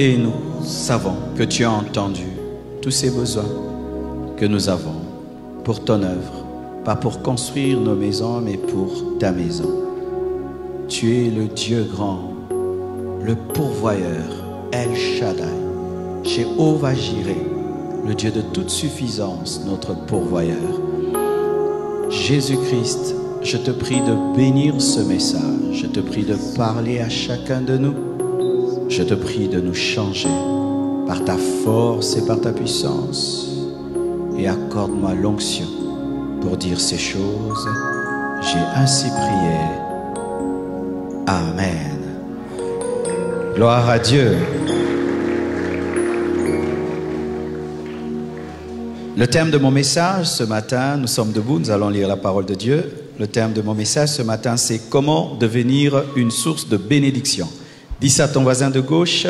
Et nous savons que tu as entendu tous ces besoins que nous avons pour ton œuvre, pas pour construire nos maisons, mais pour ta maison. Tu es le Dieu grand, le pourvoyeur, El Shaddai, Jéhovah Jireh, le Dieu de toute suffisance, notre pourvoyeur. Jésus-Christ, je te prie de bénir ce message, je te prie de parler à chacun de nous, je te prie de nous changer par ta force et par ta puissance, et accorde-moi l'onction pour dire ces choses. J'ai ainsi prié. Amen. Gloire à Dieu. Le thème de mon message ce matin, nous sommes debout, nous allons lire la parole de Dieu. Le thème de mon message ce matin, c'est comment devenir une source de bénédiction. Dis ça à ton voisin de gauche,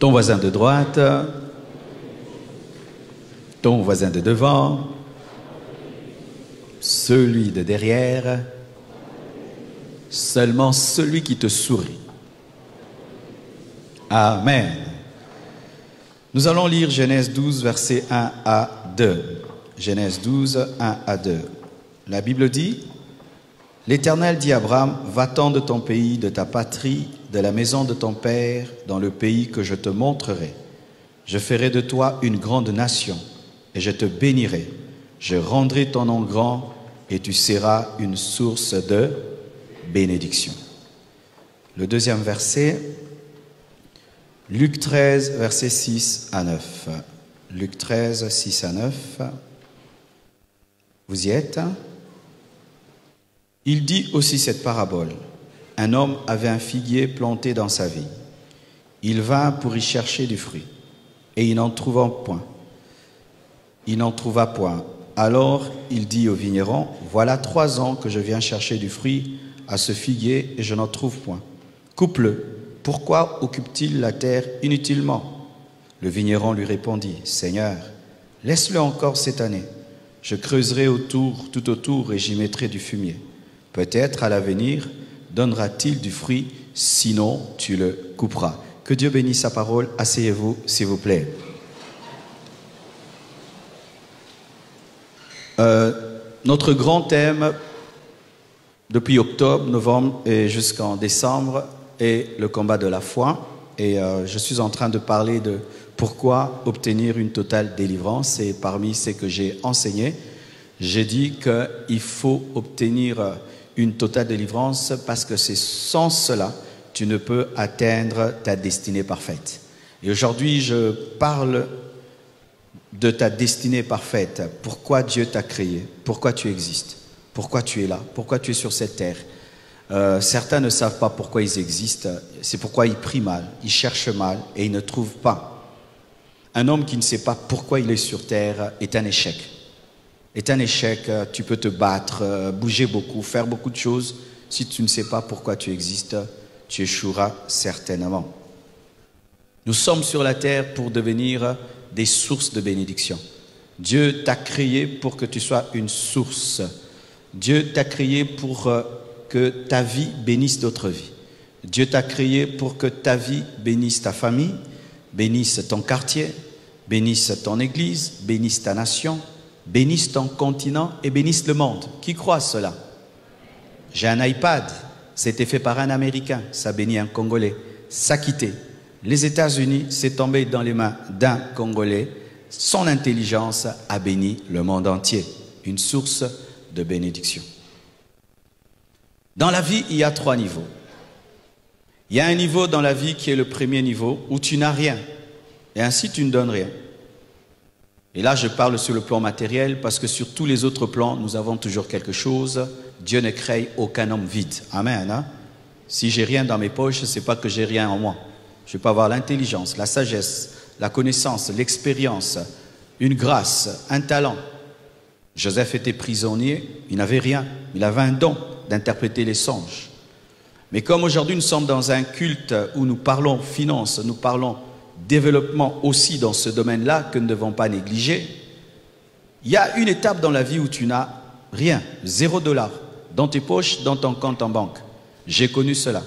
ton voisin de droite, ton voisin de devant, celui de derrière, seulement celui qui te sourit. Amen. Nous allons lire Genèse 12, versets 1 à 2. Genèse 12, 1 à 2. La Bible dit: L'Éternel dit à Abraham, va-t'en de ton pays, de ta patrie, de la maison de ton père, dans le pays que je te montrerai. Je ferai de toi une grande nation, et je te bénirai. Je rendrai ton nom grand, et tu seras une source de bénédiction. Le deuxième verset, Luc 13, versets 6 à 9. Luc 13, 6 à 9. Vous y êtes? Il dit aussi cette parabole. Un homme avait un figuier planté dans sa vigne. Il vint pour y chercher du fruit, et il n'en trouva point. Alors il dit au vigneron, voilà 3 ans que je viens chercher du fruit à ce figuier, et je n'en trouve point. Coupe-le. Pourquoi occupe-t-il la terre inutilement? Le vigneron lui répondit, Seigneur, laisse-le encore cette année. Je creuserai tout autour, et j'y mettrai du fumier. Peut-être à l'avenir donnera-t-il du fruit, sinon tu le couperas. Que Dieu bénisse sa parole. Asseyez-vous, s'il vous plaît. Notre grand thème depuis octobre, novembre et jusqu'en décembre est le combat de la foi. Et je suis en train de parler de pourquoi obtenir une totale délivrance. Et parmi ce que j'ai enseigné, j'ai dit qu'il faut obtenir une totale délivrance parce que c'est sans cela, tu ne peux atteindre ta destinée parfaite. Et aujourd'hui, je parle de ta destinée parfaite. Pourquoi Dieu t'a créé? Pourquoi tu existes? Pourquoi tu es là? Pourquoi tu es sur cette terre? Certains ne savent pas pourquoi ils existent. C'est pourquoi ils prient mal, ils cherchent mal et ils ne trouvent pas. Un homme qui ne sait pas pourquoi il est sur terre est un échec. Est un échec, tu peux te battre, bouger beaucoup, faire beaucoup de choses. Si tu ne sais pas pourquoi tu existes, tu échoueras certainement. Nous sommes sur la terre pour devenir des sources de bénédiction. Dieu t'a créé pour que tu sois une source. Dieu t'a créé pour que ta vie bénisse d'autres vies. Dieu t'a créé pour que ta vie bénisse ta famille, bénisse ton quartier, bénisse ton église, bénisse ta nation, bénisse ton continent et bénisse le monde. Qui croit cela? J'ai un iPad, c'était fait par un Américain, ça bénit un Congolais. Ça quitté. Les États-Unis, c'est tombé dans les mains d'un Congolais. Son intelligence a béni le monde entier. Une source de bénédiction. Dans la vie, il y a 3 niveaux. Il y a un niveau dans la vie qui est le premier niveau où tu n'as rien. Et ainsi, tu ne donnes rien. Et là, je parle sur le plan matériel parce que sur tous les autres plans, nous avons toujours quelque chose. Dieu ne crée aucun homme vide. Amen. Hein? Si j'ai rien dans mes poches, ce n'est pas que j'ai rien en moi. Je peux avoir l'intelligence, la sagesse, la connaissance, l'expérience, une grâce, un talent. Joseph était prisonnier, il n'avait rien. Il avait un don d'interpréter les songes. Mais comme aujourd'hui nous sommes dans un culte où nous parlons finance, nous parlons développement aussi dans ce domaine-là que nous ne devons pas négliger, il y a une étape dans la vie où tu n'as rien, $0 dans tes poches, dans ton compte en banque. J'ai connu cela.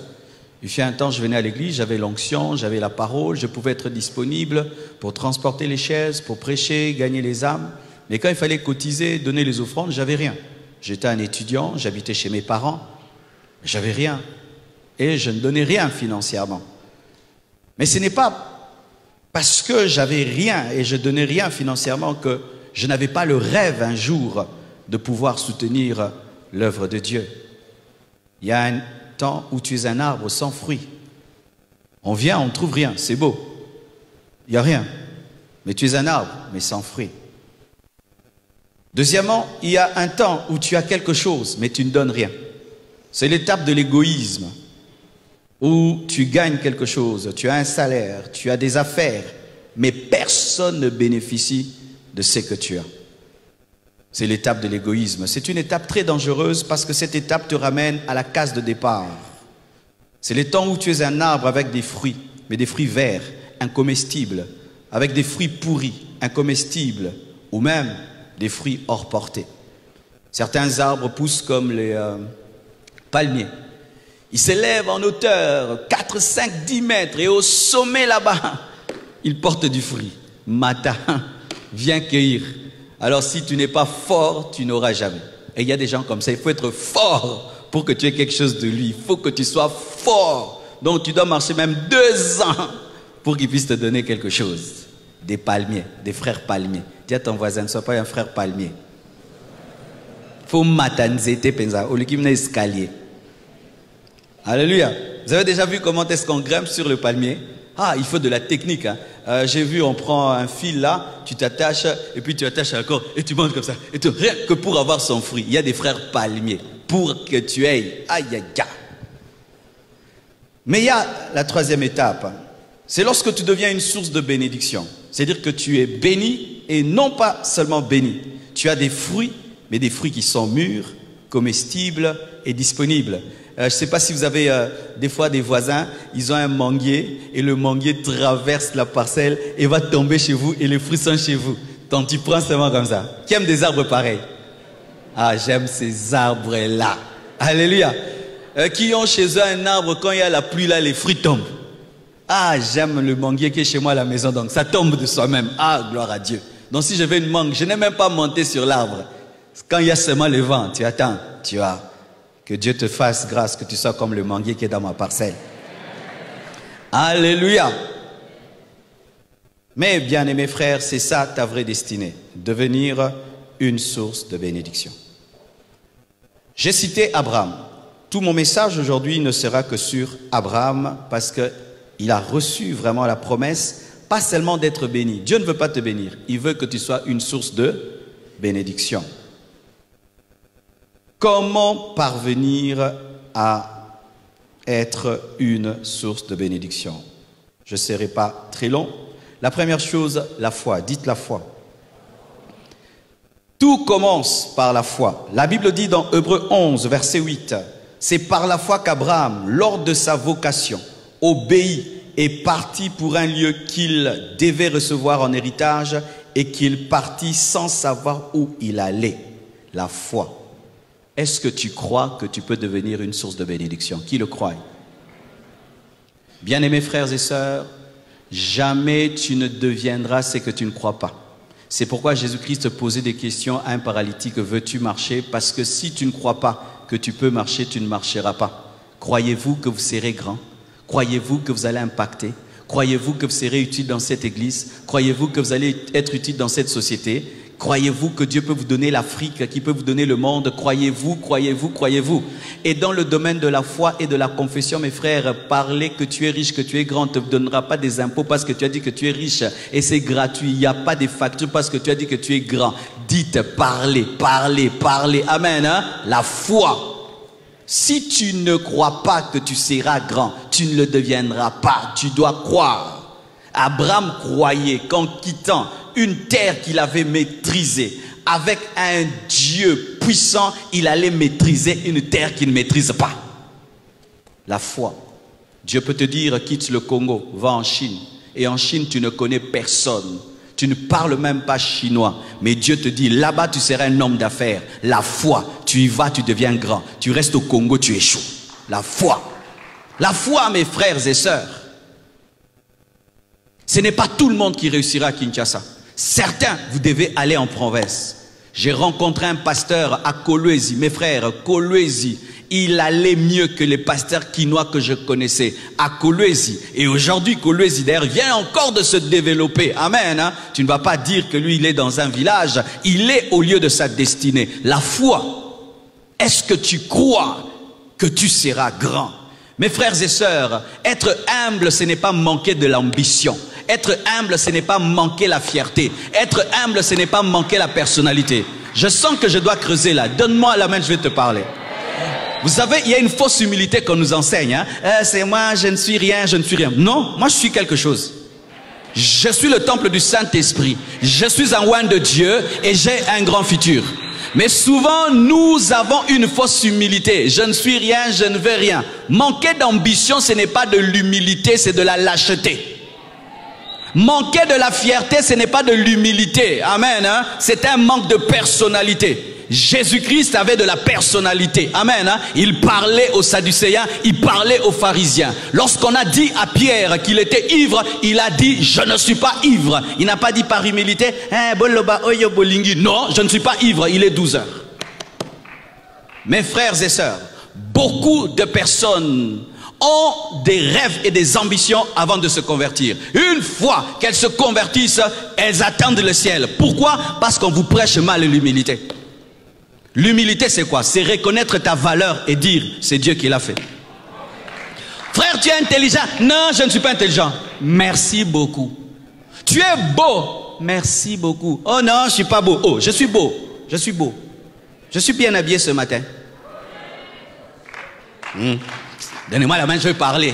Il fut un temps, je venais à l'église, j'avais l'onction, j'avais la parole, je pouvais être disponible pour transporter les chaises, pour prêcher, gagner les âmes. Mais quand il fallait cotiser, donner les offrandes, j'avais rien. J'étais un étudiant, j'habitais chez mes parents, j'avais rien. Et je ne donnais rien financièrement. Mais ce n'est pas parce que j'avais rien et je donnais rien financièrement que je n'avais pas le rêve un jour de pouvoir soutenir l'œuvre de Dieu. Il y a un temps où tu es un arbre sans fruit. On vient, on ne trouve rien, c'est beau. Il n'y a rien. Mais tu es un arbre, mais sans fruit. Deuxièmement, il y a un temps où tu as quelque chose, mais tu ne donnes rien. C'est l'étape de l'égoïsme, où tu gagnes quelque chose, tu as un salaire, tu as des affaires, mais personne ne bénéficie de ce que tu as. C'est l'étape de l'égoïsme. C'est une étape très dangereuse parce que cette étape te ramène à la case de départ. C'est le temps où tu es un arbre avec des fruits, mais des fruits verts, incomestibles, avec des fruits pourris, incomestibles, ou même des fruits hors portée. Certains arbres poussent comme les palmiers. Ils s'élèvent en hauteur, 4, 5, 10 mètres, et au sommet là-bas, ils portent du fruit. Matin, viens cueillir. Alors si tu n'es pas fort, tu n'auras jamais. Et il y a des gens comme ça, il faut être fort pour que tu aies quelque chose de lui. Il faut que tu sois fort. Donc tu dois marcher même 2 ans pour qu'il puisse te donner quelque chose. Des palmiers, des frères palmiers. Dis à ton voisin, ne sois pas un frère palmier. Faut matanzete penza, au lieu qu'il escalier. Alléluia. Vous avez déjà vu comment est-ce qu'on grimpe sur le palmier? Ah, il faut de la technique. Hein. J'ai vu, on prend un fil là, tu t'attaches, et puis tu attaches à la corde, et tu montes comme ça. Et tu, rien que pour avoir son fruit. Il y a des frères palmiers. Pour que tu aies. Aïe, aïe, aïe. Mais il y a la troisième étape. C'est lorsque tu deviens une source de bénédiction. C'est-à-dire que tu es béni, et non pas seulement béni. Tu as des fruits, mais des fruits qui sont mûrs, comestibles et disponibles. Je ne sais pas si vous avez des fois des voisins, ils ont un manguier et le manguier traverse la parcelle et va tomber chez vous et les fruits sont chez vous. Donc tu prends seulement comme ça. Qui aime des arbres pareils? Ah, j'aime ces arbres-là. Alléluia. Qui ont chez eux un arbre, quand il y a la pluie là, les fruits tombent. Ah, j'aime le manguier qui est chez moi à la maison, donc ça tombe de soi-même. Ah, gloire à Dieu. Donc si je veux une mangue, je n'ai même pas monté sur l'arbre. Quand il y a seulement le vent, tu attends, tu as. Que Dieu te fasse grâce, que tu sois comme le manguier qui est dans ma parcelle. Alléluia. Mais bien aimés frères, c'est ça ta vraie destinée, devenir une source de bénédiction. J'ai cité Abraham. Tout mon message aujourd'hui ne sera que sur Abraham parce qu'il a reçu vraiment la promesse, pas seulement d'être béni. Dieu ne veut pas te bénir, il veut que tu sois une source de bénédiction. Comment parvenir à être une source de bénédiction? Je ne serai pas très long. La première chose, la foi. Dites la foi. Tout commence par la foi. La Bible dit dans Hébreux 11, verset 8, c'est par la foi qu'Abraham, lors de sa vocation, obéit et partit pour un lieu qu'il devait recevoir en héritage et qu'il partit sans savoir où il allait. La foi. Est-ce que tu crois que tu peux devenir une source de bénédiction? Qui le croit? Bien-aimés frères et sœurs, jamais tu ne deviendras ce que tu ne crois pas. C'est pourquoi Jésus-Christ posait des questions à un paralytique. Veux-tu marcher? Parce que si tu ne crois pas que tu peux marcher, tu ne marcheras pas. Croyez-vous que vous serez grand? Croyez-vous que vous allez impacter? Croyez-vous que vous serez utile dans cette église? Croyez-vous que vous allez être utile dans cette société? Croyez-vous que Dieu peut vous donner l'Afrique, qu'il peut vous donner le monde? Croyez-vous, croyez-vous, croyez-vous? Et dans le domaine de la foi et de la confession, mes frères, parler que tu es riche, que tu es grand, ne te donnera pas des impôts parce que tu as dit que tu es riche et c'est gratuit. Il n'y a pas de facture parce que tu as dit que tu es grand. Dites, parlez, parlez, parlez. Amen. Hein? La foi. Si tu ne crois pas que tu seras grand, tu ne le deviendras pas. Tu dois croire. Abraham croyait qu'en quittant une terre qu'il avait maîtrisée, avec un Dieu puissant, il allait maîtriser une terre qu'il ne maîtrise pas. La foi. Dieu peut te dire, quitte le Congo, va en Chine. Et en Chine, tu ne connais personne. Tu ne parles même pas chinois. Mais Dieu te dit, là-bas, tu seras un homme d'affaires. La foi. Tu y vas, tu deviens grand. Tu restes au Congo, tu échoues. La foi. La foi, mes frères et sœurs. Ce n'est pas tout le monde qui réussira à Kinshasa. Certains, vous devez aller en province. J'ai rencontré un pasteur à Kolwezi. Mes frères, Kolwezi, il allait mieux que les pasteurs quinois que je connaissais à Kolwezi. Et aujourd'hui, Kolwezi, d'ailleurs, vient encore de se développer. Amen. Hein? Tu ne vas pas dire que lui, il est dans un village. Il est au lieu de sa destinée. La foi. Est-ce que tu crois que tu seras grand? Mes frères et sœurs, être humble, ce n'est pas manquer de l'ambition. Être humble, ce n'est pas manquer la fierté. Être humble, ce n'est pas manquer la personnalité. Je sens que je dois creuser là. Donne-moi la main, je vais te parler. Vous savez, il y a une fausse humilité qu'on nous enseigne. Hein? C'est moi, je ne suis rien, je ne suis rien. Non, moi je suis quelque chose. Je suis le temple du Saint-Esprit. Je suis un oint de Dieu et j'ai un grand futur. Mais souvent, nous avons une fausse humilité. Je ne suis rien, je ne veux rien. Manquer d'ambition, ce n'est pas de l'humilité, c'est de la lâcheté. Manquer de la fierté, ce n'est pas de l'humilité. Amen. Hein? C'est un manque de personnalité. Jésus-Christ avait de la personnalité. Amen. Hein? Il parlait aux Sadducéens, il parlait aux pharisiens. Lorsqu'on a dit à Pierre qu'il était ivre, il a dit « Je ne suis pas ivre ». Il n'a pas dit par humilité « Non, je ne suis pas ivre, il est 12 heures ». Mes frères et sœurs, beaucoup de personnes ont des rêves et des ambitions avant de se convertir. Une fois qu'elles se convertissent, elles attendent le ciel. Pourquoi? Parce qu'on vous prêche mal l'humilité. L'humilité, c'est quoi? C'est reconnaître ta valeur et dire, c'est Dieu qui l'a fait. Frère, tu es intelligent. Non, je ne suis pas intelligent. Merci beaucoup. Tu es beau. Merci beaucoup. Oh non, je ne suis pas beau. Oh, je suis beau. Je suis beau. Je suis bien habillé ce matin. Donnez-moi la main, je vais parler.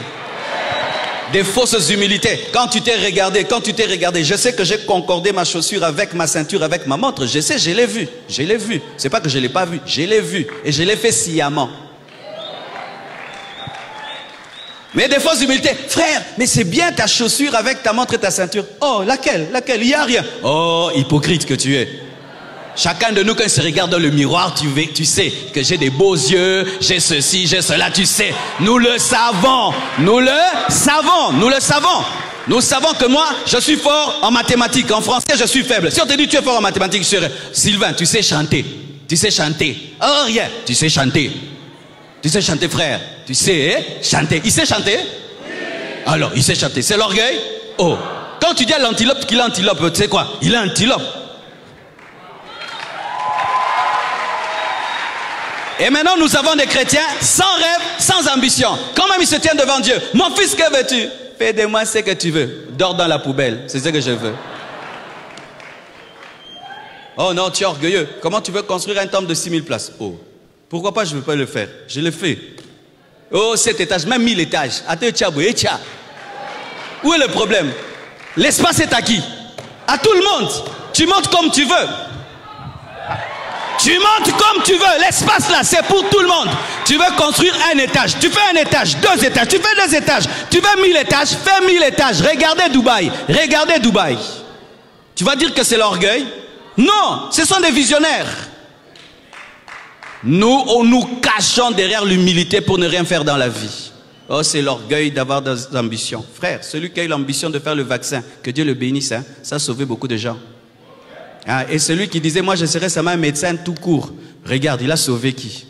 Des fausses humilités. Quand tu t'es regardé, je sais que j'ai concordé ma chaussure avec ma ceinture, avec ma montre. Je sais, je l'ai vu. Je l'ai vu. C'est pas que je l'ai pas vu. Je l'ai vu. Et je l'ai fait sciemment. Mais des fausses humilités. Frère, mais c'est bien ta chaussure avec ta montre et ta ceinture. Oh, laquelle? Laquelle? Il n'y a rien. Oh, hypocrite que tu es. Chacun de nous, quand il se regarde dans le miroir, tu sais que j'ai des beaux yeux, j'ai ceci, j'ai cela, tu sais. Nous le savons, nous le savons, nous le savons. Nous savons que moi, je suis fort en mathématiques. En français, je suis faible. Si on te dit tu es fort en mathématiques, je serais Sylvain, tu sais chanter. Tu sais chanter. Oh, rien. Tu sais chanter. Tu sais chanter, frère. Tu sais chanter. Il sait chanter? Oui. Alors, il sait chanter. C'est l'orgueil? Oh. Quand tu dis à l'antilope qu'il est antilope, tu sais quoi? Il est antilope. Et maintenant, nous avons des chrétiens sans rêve, sans ambition. Quand même, ils se tiennent devant Dieu. Mon fils, que veux-tu? Fais de moi ce que tu veux. Dors dans la poubelle. C'est ce que je veux. Oh non, tu es orgueilleux. Comment tu veux construire un temple de 6000 places? Oh, pourquoi pas je ne veux pas le faire? Je le fais. Oh, 7 étages, même 1000 étages. Où est le problème? L'espace est à qui? À tout le monde. Tu montes comme tu veux. Tu montes comme tu veux. L'espace là, c'est pour tout le monde. Tu veux construire un étage. Tu fais un étage, 2 étages. Tu fais 2 étages. Tu veux 1000 étages. Fais 1000 étages. Regardez Dubaï. Regardez Dubaï. Tu vas dire que c'est l'orgueil? Non, ce sont des visionnaires. Nous cachons derrière l'humilité pour ne rien faire dans la vie. Oh, c'est l'orgueil d'avoir des ambitions. Frère, celui qui a eu l'ambition de faire le vaccin, que Dieu le bénisse, hein, ça a sauvé beaucoup de gens. Ah, et celui qui disait, moi je serais seulement un médecin tout court. Regarde, il a sauvé qui?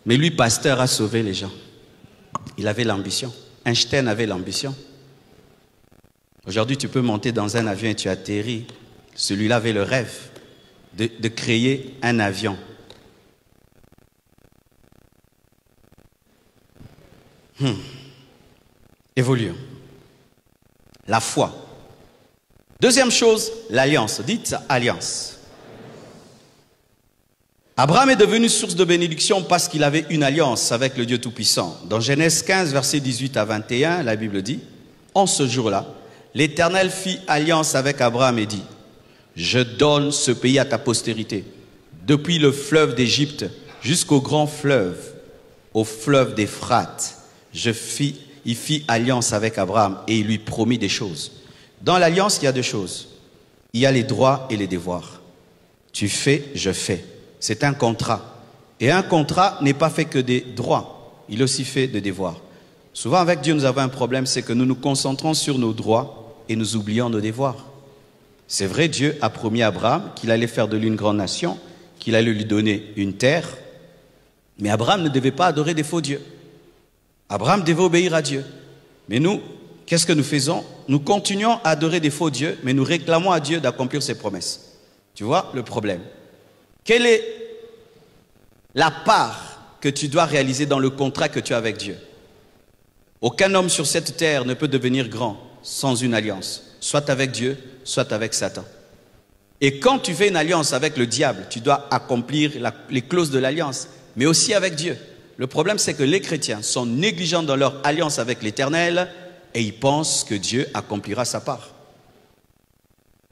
Mais lui, pasteur, a sauvé les gens. Il avait l'ambition. Einstein avait l'ambition. Aujourd'hui, tu peux monter dans un avion et tu atterris. Celui-là avait le rêve de créer un avion. Évoluons. La foi. Deuxième chose, l'alliance. Dites alliance. Abraham est devenu source de bénédiction parce qu'il avait une alliance avec le Dieu Tout-Puissant. Dans Genèse 15, versets 18 à 21, la Bible dit, en ce jour-là, l'Éternel fit alliance avec Abraham et dit, je donne ce pays à ta postérité, depuis le fleuve d'Égypte jusqu'au grand fleuve, au fleuve d'Éphrate. Il fit alliance avec Abraham et il lui promit des choses. Dans l'alliance, il y a 2 choses. Il y a les droits et les devoirs. Tu fais, je fais. C'est un contrat. Et un contrat n'est pas fait que des droits. Il est aussi fait de devoirs. Souvent avec Dieu, nous avons un problème, c'est que nous nous concentrons sur nos droits et nous oublions nos devoirs. C'est vrai, Dieu a promis à Abraham qu'il allait faire de lui une grande nation, qu'il allait lui donner une terre, mais Abraham ne devait pas adorer des faux dieux. Abraham devait obéir à Dieu. Mais nous, qu'est-ce que nous faisons? Nous continuons à adorer des faux dieux, mais nous réclamons à Dieu d'accomplir ses promesses. Tu vois le problème? Quelle est la part que tu dois réaliser dans le contrat que tu as avec Dieu? Aucun homme sur cette terre ne peut devenir grand sans une alliance, soit avec Dieu, soit avec Satan. Et quand tu fais une alliance avec le diable, tu dois accomplir les clauses de l'alliance, mais aussi avec Dieu. Le problème, c'est que les chrétiens sont négligents dans leur alliance avec l'Éternel et ils pensent que Dieu accomplira sa part.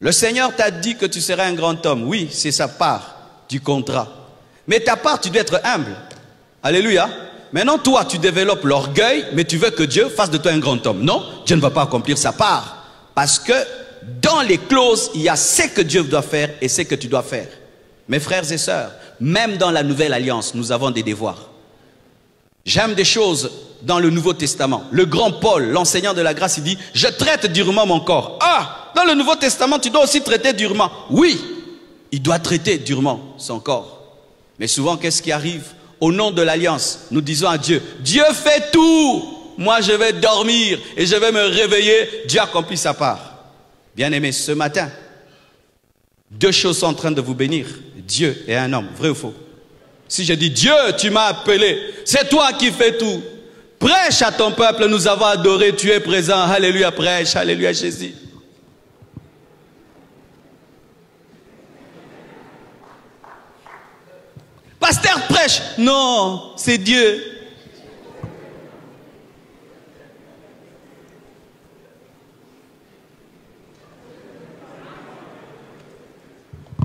Le Seigneur t'a dit que tu serais un grand homme. Oui, c'est sa part du contrat. Mais ta part, tu dois être humble. Alléluia. Maintenant, toi, tu développes l'orgueil, mais tu veux que Dieu fasse de toi un grand homme. Non, Dieu ne va pas accomplir sa part. Parce que dans les clauses, il y a ce que Dieu doit faire et ce que tu dois faire. Mes frères et sœurs, même dans la Nouvelle Alliance, nous avons des devoirs. J'aime des choses dans le Nouveau Testament. Le grand Paul, l'enseignant de la grâce, il dit « Je traite durement mon corps ». Ah, dans le Nouveau Testament, tu dois aussi traiter durement. Oui, il doit traiter durement son corps. Mais souvent, qu'est-ce qui arrive? Au nom de l'alliance, nous disons à Dieu « Dieu fait tout, moi je vais dormir et je vais me réveiller, Dieu accomplit sa part ». Bien-aimés, ce matin, deux choses sont en train de vous bénir, Dieu et un homme, vrai ou faux? Si je dis Dieu, tu m'as appelé, c'est toi qui fais tout. Prêche à ton peuple, nous avons adoré, tu es présent, alléluia, prêche, alléluia Jésus. Pasteur prêche, non, c'est Dieu.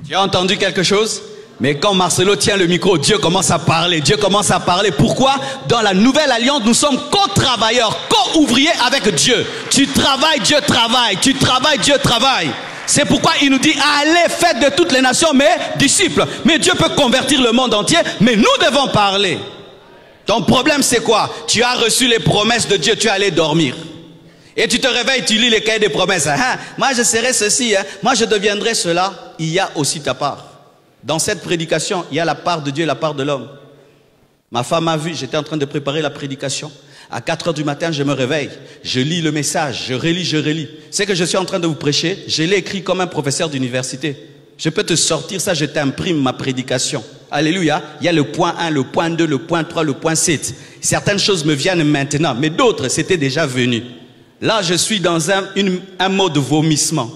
Tu as entendu quelque chose? Mais quand Marcelo tient le micro, Dieu commence à parler. Dieu commence à parler. Pourquoi? Dans la nouvelle alliance, nous sommes co-travailleurs, co-ouvriers avec Dieu. Tu travailles, Dieu travaille. Tu travailles, Dieu travaille. C'est pourquoi il nous dit, allez, faites de toutes les nations mes disciples. Mais Dieu peut convertir le monde entier, mais nous devons parler. Ton problème, c'est quoi? Tu as reçu les promesses de Dieu, tu es allé dormir. Et tu te réveilles, tu lis les cahiers des promesses. Ah, moi, je serai ceci, hein. Moi, je deviendrai cela. Il y a aussi ta part. Dans cette prédication, il y a la part de Dieu et la part de l'homme. Ma femme a vu, j'étais en train de préparer la prédication. À 4 heures du matin, je me réveille. Je lis le message, je relis, je relis. C'est que je suis en train de vous prêcher, je l'ai écrit comme un professeur d'université. Je peux te sortir ça, je t'imprime ma prédication. Alléluia. Il y a le point 1, le point 2, le point 3, le point 7. Certaines choses me viennent maintenant, mais d'autres, c'était déjà venu. Là, je suis dans un mode vomissement.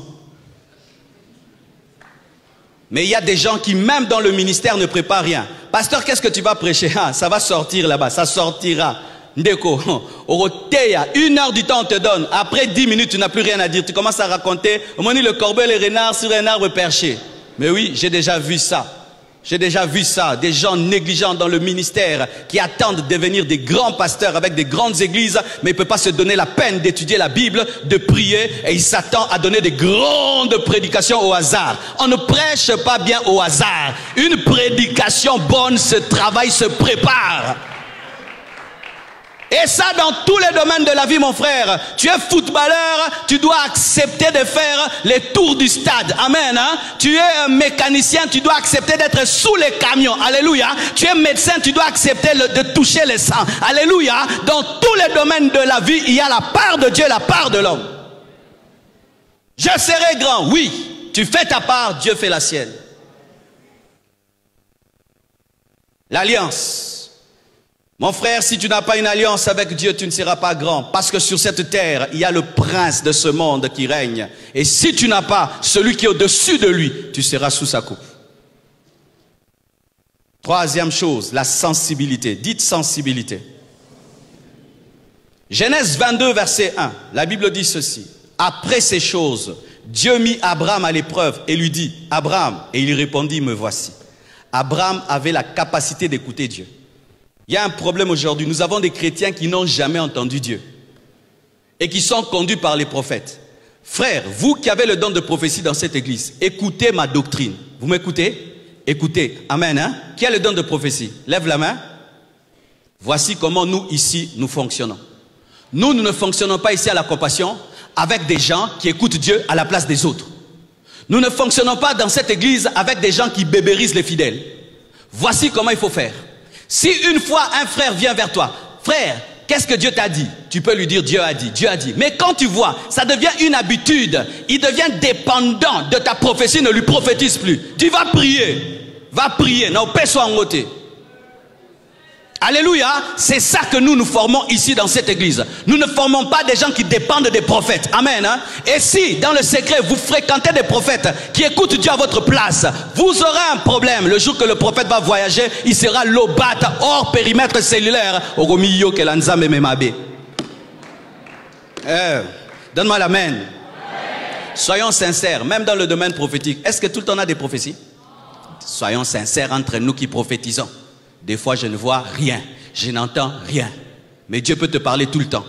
Mais il y a des gens qui, même dans le ministère, ne préparent rien. Pasteur, qu'est-ce que tu vas prêcher? Ah, ça va sortir là-bas, ça sortira. Ndeko, Oroteya, 1 heure du temps on te donne. Après 10 minutes, tu n'as plus rien à dire. Tu commences à raconter, on m'a dit le corbeau et les renards sur un arbre perché. Mais oui, j'ai déjà vu ça. J'ai déjà vu ça, des gens négligents dans le ministère qui attendent de devenir des grands pasteurs avec des grandes églises, mais ils ne peuvent pas se donner la peine d'étudier la Bible, de prier, et ils s'attendent à donner des grandes prédications au hasard. On ne prêche pas bien au hasard. Une prédication bonne, ce travail se prépare. Et ça dans tous les domaines de la vie, mon frère. Tu es footballeur, tu dois accepter de faire les tours du stade. Amen. Hein? Tu es un mécanicien, tu dois accepter d'être sous les camions. Alléluia. Tu es médecin, tu dois accepter de toucher le sang. Alléluia. Dans tous les domaines de la vie, il y a la part de Dieu et la part de l'homme. Je serai grand. Oui. Tu fais ta part, Dieu fait la sienne. L'alliance. Mon frère, si tu n'as pas une alliance avec Dieu, tu ne seras pas grand. Parce que sur cette terre, il y a le prince de ce monde qui règne. Et si tu n'as pas celui qui est au-dessus de lui, tu seras sous sa coupe. Troisième chose, la sensibilité. Dites sensibilité. Genèse 22, verset 1. La Bible dit ceci. Après ces choses, Dieu mit Abraham à l'épreuve et lui dit, Abraham, et il répondit, me voici. Abraham avait la capacité d'écouter Dieu. Il y a un problème aujourd'hui. Nous avons des chrétiens qui n'ont jamais entendu Dieu et qui sont conduits par les prophètes. Frères, vous qui avez le don de prophétie dans cette église, écoutez ma doctrine. Vous m'écoutez? Écoutez. Amen. Hein? Qui a le don de prophétie? Lève la main. Voici comment nous ici, nous fonctionnons. Nous ne fonctionnons pas ici à la compassion avec des gens qui écoutent Dieu à la place des autres. Nous ne fonctionnons pas dans cette église avec des gens qui bébérisent les fidèles. Voici comment il faut faire. Si une fois un frère vient vers toi, frère, qu'est-ce que Dieu t'a dit? Tu peux lui dire Dieu a dit, Dieu a dit. Mais quand tu vois, ça devient une habitude, il devient dépendant de ta prophétie, ne lui prophétise plus. Tu vas prier, non, paix soit en côté. Alléluia, c'est ça que nous formons ici dans cette église. Nous ne formons pas des gens qui dépendent des prophètes. Amen. Hein? Et si, dans le secret, vous fréquentez des prophètes qui écoutent Dieu à votre place, vous aurez un problème. Le jour que le prophète va voyager, il sera lobat hors périmètre cellulaire. Donne-moi l'amen. Soyons sincères, même dans le domaine prophétique. Est-ce que tout le temps on a des prophéties? Soyons sincères entre nous qui prophétisons. Des fois, je ne vois rien, je n'entends rien. Mais Dieu peut te parler tout le temps.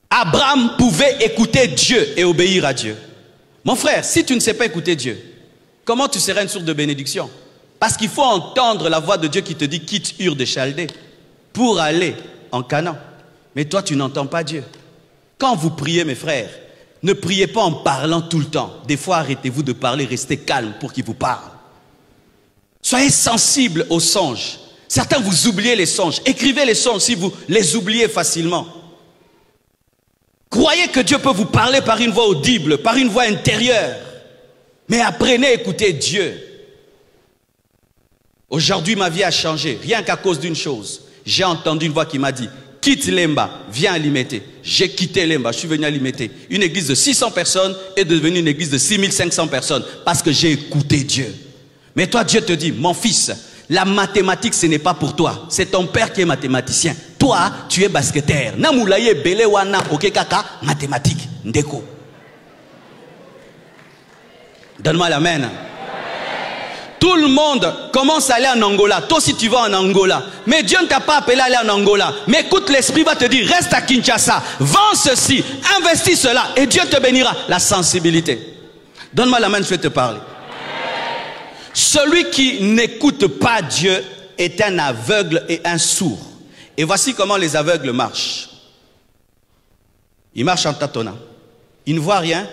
Abraham pouvait écouter Dieu et obéir à Dieu. Mon frère, si tu ne sais pas écouter Dieu, comment tu seras une source de bénédiction? Parce qu'il faut entendre la voix de Dieu qui te dit quitte Ur de Chaldée pour aller en Canaan. Mais toi, tu n'entends pas Dieu. Quand vous priez, mes frères, ne priez pas en parlant tout le temps. Des fois, arrêtez-vous de parler, restez calme pour qu'il vous parle. Soyez sensibles aux songes. Certains vous oubliez les songes. Écrivez les songes si vous les oubliez facilement. Croyez que Dieu peut vous parler par une voix audible, par une voix intérieure. Mais apprenez à écouter Dieu. Aujourd'hui, ma vie a changé, rien qu'à cause d'une chose. J'ai entendu une voix qui m'a dit, quitte Lemba, viens à Limete. J'ai quitté Lemba, je suis venu à Limete. Une église de 600 personnes est devenue une église de 6500 personnes parce que j'ai écouté Dieu. Mais toi, Dieu te dit, mon fils, la mathématique, ce n'est pas pour toi. C'est ton père qui est mathématicien. Toi, tu es basketteur. Namoulaye bele wana okekaka mathématique. Ndeko. Donne-moi l'amen. Tout le monde commence à aller en Angola. Toi aussi, tu vas en Angola. Mais Dieu ne t'a pas appelé à aller en Angola. Mais écoute, l'esprit va te dire, reste à Kinshasa. Vends ceci, investis cela. Et Dieu te bénira. La sensibilité. Donne-moi la main, je vais te parler. Celui qui n'écoute pas Dieu est un aveugle et un sourd. Et voici comment les aveugles marchent. Ils marchent en tâtonnant. Il ne voit rien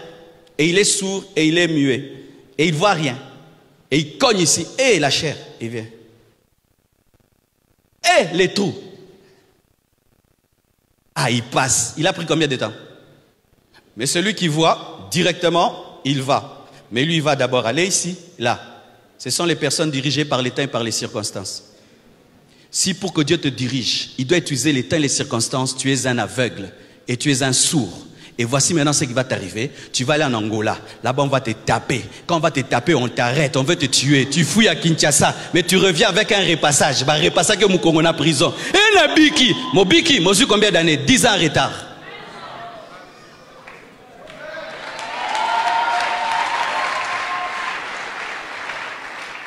et il est sourd et il est muet. Et il ne voit rien. Et il cogne ici. Et la chair, il vient. Et les trous. Ah, il passe. Il a pris combien de temps? Mais celui qui voit directement, il va. Mais lui, il va d'abord aller ici, là. Ce sont les personnes dirigées par les temps et par les circonstances. Si pour que Dieu te dirige, il doit utiliser les temps et les circonstances, tu es un aveugle et tu es un sourd. Et voici maintenant ce qui va t'arriver. Tu vas aller en Angola. Là-bas, on va te taper. Quand on va te taper, on t'arrête. On veut te tuer. Tu fouilles à Kinshasa. Mais tu reviens avec un repassage. Bah, repassage que Moukongo na prison. Et la Biki. Mon Biki, moi, j'ai combien d'années? 10 ans en retard.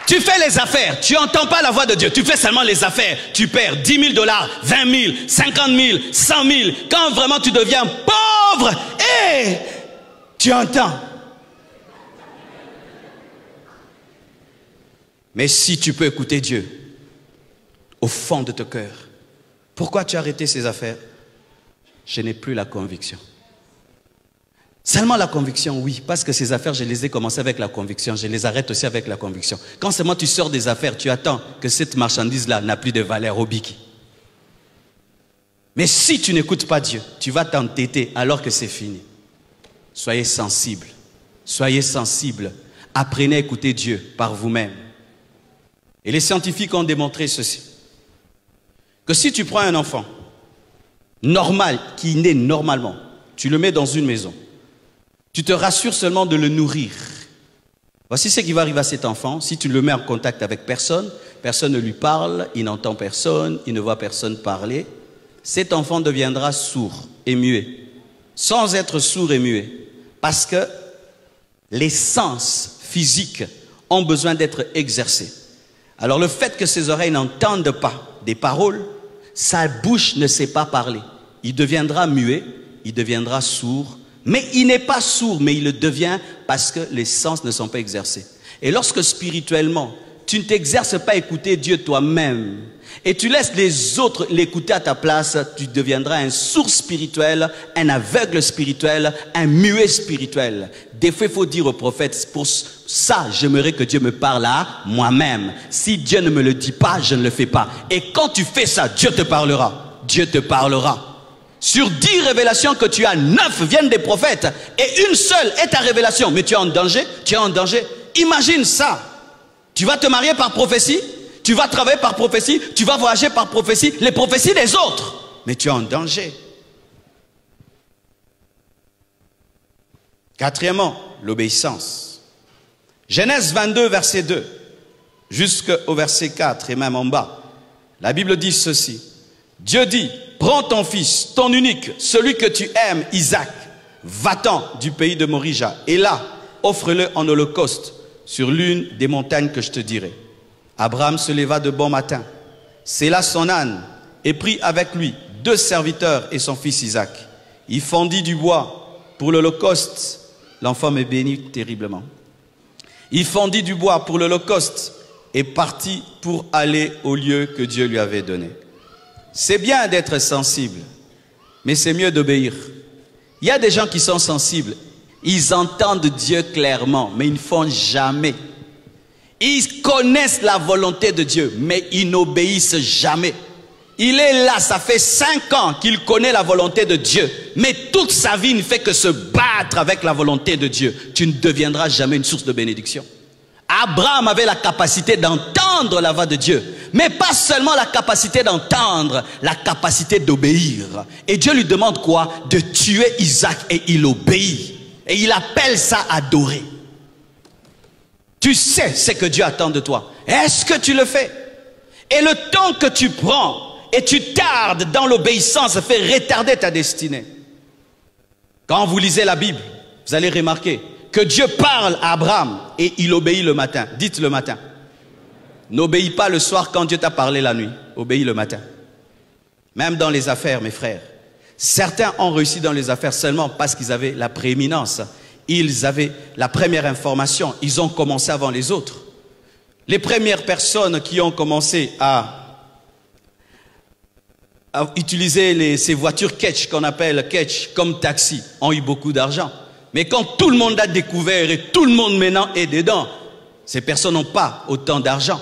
Tu fais les affaires, tu n'entends pas la voix de Dieu, tu fais seulement les affaires, tu perds 10 000 $, 20 000, 50 000, 100 000. Quand vraiment tu deviens pauvre, et tu entends. Mais si tu peux écouter Dieu au fond de ton cœur, pourquoi tu as arrêté ces affaires? Je n'ai plus la conviction. Seulement la conviction, oui, parce que ces affaires, je les ai commencées avec la conviction, je les arrête aussi avec la conviction. Quand seulement tu sors des affaires, tu attends que cette marchandise-là n'a plus de valeur au biki. Mais si tu n'écoutes pas Dieu, tu vas t'entêter alors que c'est fini. Soyez sensibles, apprenez à écouter Dieu par vous-même. Et les scientifiques ont démontré ceci, que si tu prends un enfant normal, qui naît normalement, tu le mets dans une maison, tu te rassures seulement de le nourrir. Voici ce qui va arriver à cet enfant. Si tu le mets en contact avec personne, personne ne lui parle, il n'entend personne, il ne voit personne parler. Cet enfant deviendra sourd et muet, sans être sourd et muet. Parce que les sens physiques ont besoin d'être exercés. Alors le fait que ses oreilles n'entendent pas des paroles, sa bouche ne sait pas parler. Il deviendra muet, il deviendra sourd. Mais il n'est pas sourd, mais il le devient parce que les sens ne sont pas exercés. Et lorsque spirituellement, tu ne t'exerces pas à écouter Dieu toi-même, et tu laisses les autres l'écouter à ta place, tu deviendras un sourd spirituel, un aveugle spirituel, un muet spirituel. Des fois, il faut dire au prophète, pour ça, j'aimerais que Dieu me parle à moi-même. Si Dieu ne me le dit pas, je ne le fais pas. Et quand tu fais ça, Dieu te parlera. Dieu te parlera. Sur 10 révélations que tu as, 9 viennent des prophètes, et une seule est ta révélation. Mais tu es en danger, tu es en danger. Imagine ça. Tu vas te marier par prophétie, tu vas travailler par prophétie, tu vas voyager par prophétie, les prophéties des autres. Mais tu es en danger. Quatrièmement, l'obéissance. Genèse 22, verset 2, jusqu'au verset 4 et même en bas. La Bible dit ceci. Dieu dit, prends ton fils, ton unique, celui que tu aimes, Isaac, va-t'en du pays de Morija, et là, offre-le en holocauste sur l'une des montagnes que je te dirai. Abraham se leva de bon matin, sella son âne et prit avec lui 2 serviteurs et son fils Isaac. Il fendit du bois pour l'holocauste. L'enfant me bénit terriblement. Il fendit du bois pour l'holocauste et partit pour aller au lieu que Dieu lui avait donné. C'est bien d'être sensible, mais c'est mieux d'obéir. Il y a des gens qui sont sensibles. Ils entendent Dieu clairement, mais ils ne font jamais. Ils connaissent la volonté de Dieu, mais ils n'obéissent jamais. Il est là, ça fait 5 ans qu'il connaît la volonté de Dieu, mais toute sa vie ne fait que se battre avec la volonté de Dieu. Tu ne deviendras jamais une source de bénédiction. Abraham avait la capacité d'entendre la voix de Dieu, mais pas seulement la capacité d'entendre, la capacité d'obéir. Et Dieu lui demande quoi? De tuer Isaac, et il obéit. Et il appelle ça adorer. Tu sais ce que Dieu attend de toi. Est-ce que tu le fais? Et le temps que tu prends et tu tardes dans l'obéissance fait retarder ta destinée. Quand vous lisez la Bible, vous allez remarquer que Dieu parle à Abraham et il obéit le matin. Dites le matin. N'obéis pas le soir quand Dieu t'a parlé la nuit. Obéis le matin. Même dans les affaires, mes frères. Certains ont réussi dans les affaires seulement parce qu'ils avaient la prééminence. Ils avaient la première information. Ils ont commencé avant les autres. Les premières personnes qui ont commencé à utiliser ces voitures catch, qu'on appelle catch, comme taxi, ont eu beaucoup d'argent. Mais quand tout le monde a découvert et tout le monde maintenant est dedans, ces personnes n'ont pas autant d'argent.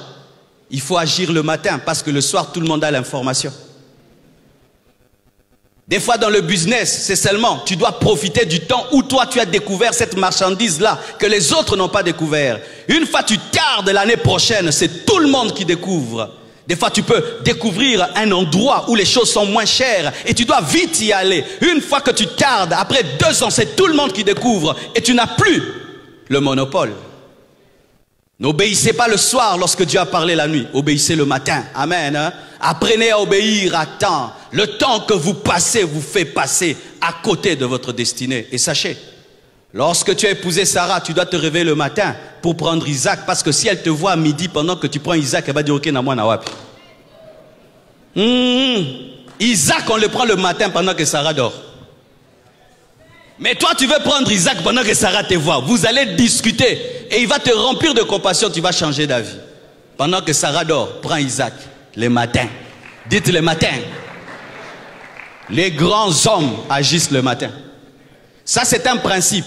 Il faut agir le matin parce que le soir, tout le monde a l'information. Des fois dans le business, c'est seulement, tu dois profiter du temps où toi tu as découvert cette marchandise-là que les autres n'ont pas découvert. Une fois tu tardes l'année prochaine, c'est tout le monde qui découvre. Des fois tu peux découvrir un endroit où les choses sont moins chères et tu dois vite y aller. Une fois que tu tardes, après 2 ans, c'est tout le monde qui découvre et tu n'as plus le monopole. N'obéissez pas le soir lorsque Dieu a parlé la nuit. Obéissez le matin. Amen. Hein? Apprenez à obéir à temps. Le temps que vous passez vous fait passer à côté de votre destinée. Et sachez, lorsque tu as épousé Sarah, tu dois te réveiller le matin pour prendre Isaac. Parce que si elle te voit à midi pendant que tu prends Isaac, elle va dire ok, na moi na wapi. Isaac, on le prend le matin pendant que Sarah dort. Mais toi, tu veux prendre Isaac pendant que Sarah te voit. Vous allez discuter et il va te remplir de compassion. Tu vas changer d'avis. Pendant que Sarah dort, prends Isaac les matins. Dites le matin. Les grands hommes agissent le matin. Ça, c'est un principe.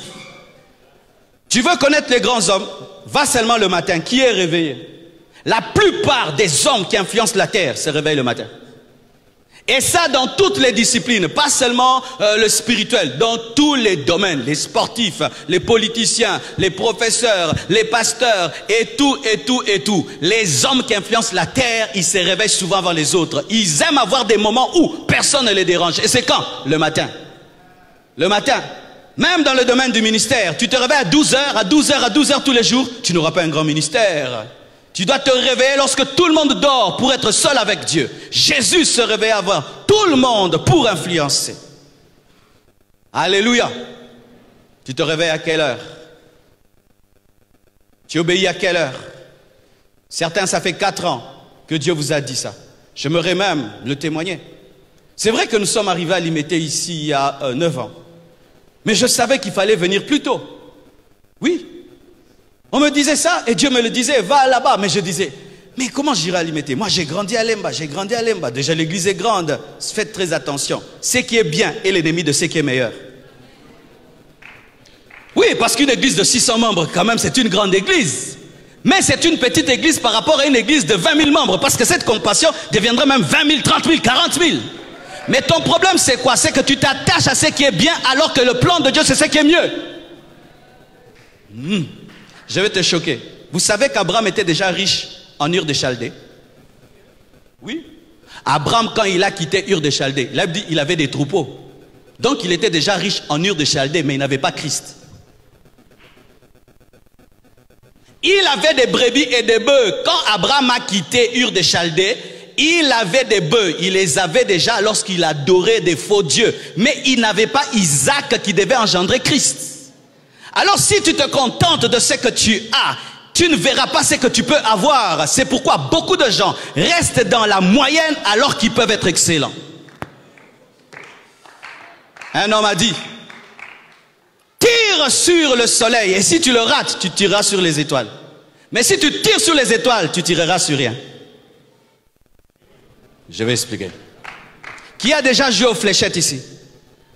Tu veux connaître les grands hommes? Va seulement le matin. Qui est réveillé? La plupart des hommes qui influencent la terre se réveillent le matin. Et ça dans toutes les disciplines, pas seulement le spirituel, dans tous les domaines, les sportifs, les politiciens, les professeurs, les pasteurs, et tout, et tout, et tout. Les hommes qui influencent la terre, ils se réveillent souvent avant les autres. Ils aiment avoir des moments où personne ne les dérange. Et c'est quand? Le matin. Le matin. Même dans le domaine du ministère, tu te réveilles à 12h, à 12h, à 12h tous les jours, tu n'auras pas un grand ministère. Tu dois te réveiller lorsque tout le monde dort pour être seul avec Dieu. Jésus se réveille avant tout le monde pour influencer. Alléluia. Tu te réveilles à quelle heure? Tu obéis à quelle heure? Certains, ça fait 4 ans que Dieu vous a dit ça. J'aimerais même le témoigner. C'est vrai que nous sommes arrivés à Limité ici il y a 9 ans. Mais je savais qu'il fallait venir plus tôt. Oui. On me disait ça et Dieu me le disait, va là-bas. Mais je disais, mais comment j'irai à Limete? Moi j'ai grandi à Lemba, j'ai grandi à Lemba. Déjà l'église est grande. Faites très attention. Ce qui est bien est l'ennemi de ce qui est meilleur. Oui, parce qu'une église de 600 membres, quand même, c'est une grande église. Mais c'est une petite église par rapport à une église de 20 000 membres. Parce que cette compassion deviendrait même 20 000, 30 000, 40 000. Mais ton problème, c'est quoi? C'est que tu t'attaches à ce qui est bien alors que le plan de Dieu, c'est ce qui est mieux. Je vais te choquer. Vous savez qu'Abraham était déjà riche en Ur de Chaldée? Oui. Abraham, quand il a quitté Ur de Chaldée, il a dit il avait des troupeaux. Donc il était déjà riche en Ur de Chaldée, mais il n'avait pas Christ. Il avait des brebis et des bœufs. Quand Abraham a quitté Ur de Chaldée, il avait des bœufs. Il les avait déjà lorsqu'il adorait des faux dieux. Mais il n'avait pas Isaac qui devait engendrer Christ. Alors si tu te contentes de ce que tu as, tu ne verras pas ce que tu peux avoir. C'est pourquoi beaucoup de gens restent dans la moyenne alors qu'ils peuvent être excellents. Un homme a dit, tire sur le soleil et si tu le rates, tu tireras sur les étoiles. Mais si tu tires sur les étoiles, tu tireras sur rien. Je vais expliquer. Qui a déjà joué aux fléchettes ici?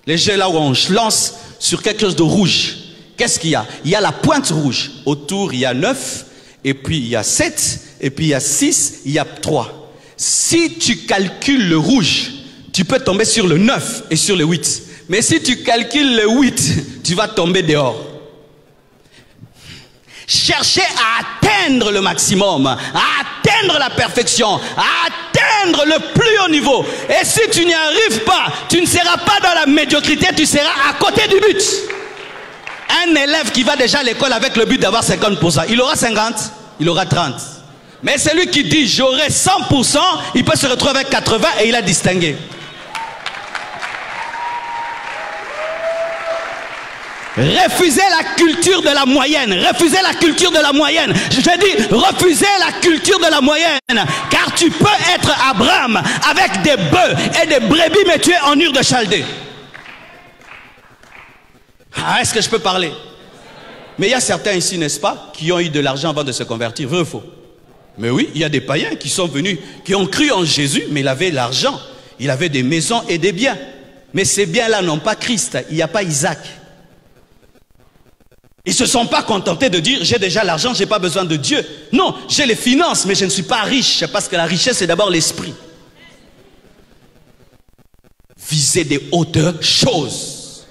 Les jeux là où on lance sur quelque chose de rouge. Qu'est-ce qu'il y a? Il y a la pointe rouge. Autour, il y a 9, et puis il y a 7, et puis il y a 6, il y a 3. Si tu calcules le rouge, tu peux tomber sur le 9 et sur le 8. Mais si tu calcules le 8, tu vas tomber dehors. Cherchez à atteindre le maximum, à atteindre la perfection, à atteindre le plus haut niveau. Et si tu n'y arrives pas, tu ne seras pas dans la médiocrité, tu seras à côté du but. Un élève qui va déjà à l'école avec le but d'avoir 50%, il aura 50, il aura 30. Mais celui qui dit j'aurai 100%, il peut se retrouver avec 80 et il a distingué. Refusez la culture de la moyenne. Refusez la culture de la moyenne. Je dis, refusez la culture de la moyenne. Car tu peux être Abraham avec des bœufs et des brebis, mais tu es en Ur de Chaldée. Ah, est-ce que je peux parler? Mais il y a certains ici, n'est-ce pas, qui ont eu de l'argent avant de se convertir. Vrai ou faux? Mais oui, il y a des païens qui sont venus, qui ont cru en Jésus, mais il avait l'argent. Il avait des maisons et des biens. Mais ces biens-là n'ont pas Christ. Il n'y a pas Isaac. Ils ne se sont pas contentés de dire j'ai déjà l'argent, je n'ai pas besoin de Dieu. Non, j'ai les finances, mais je ne suis pas riche, parce que la richesse c'est d'abord l'esprit. Visez des hautes choses.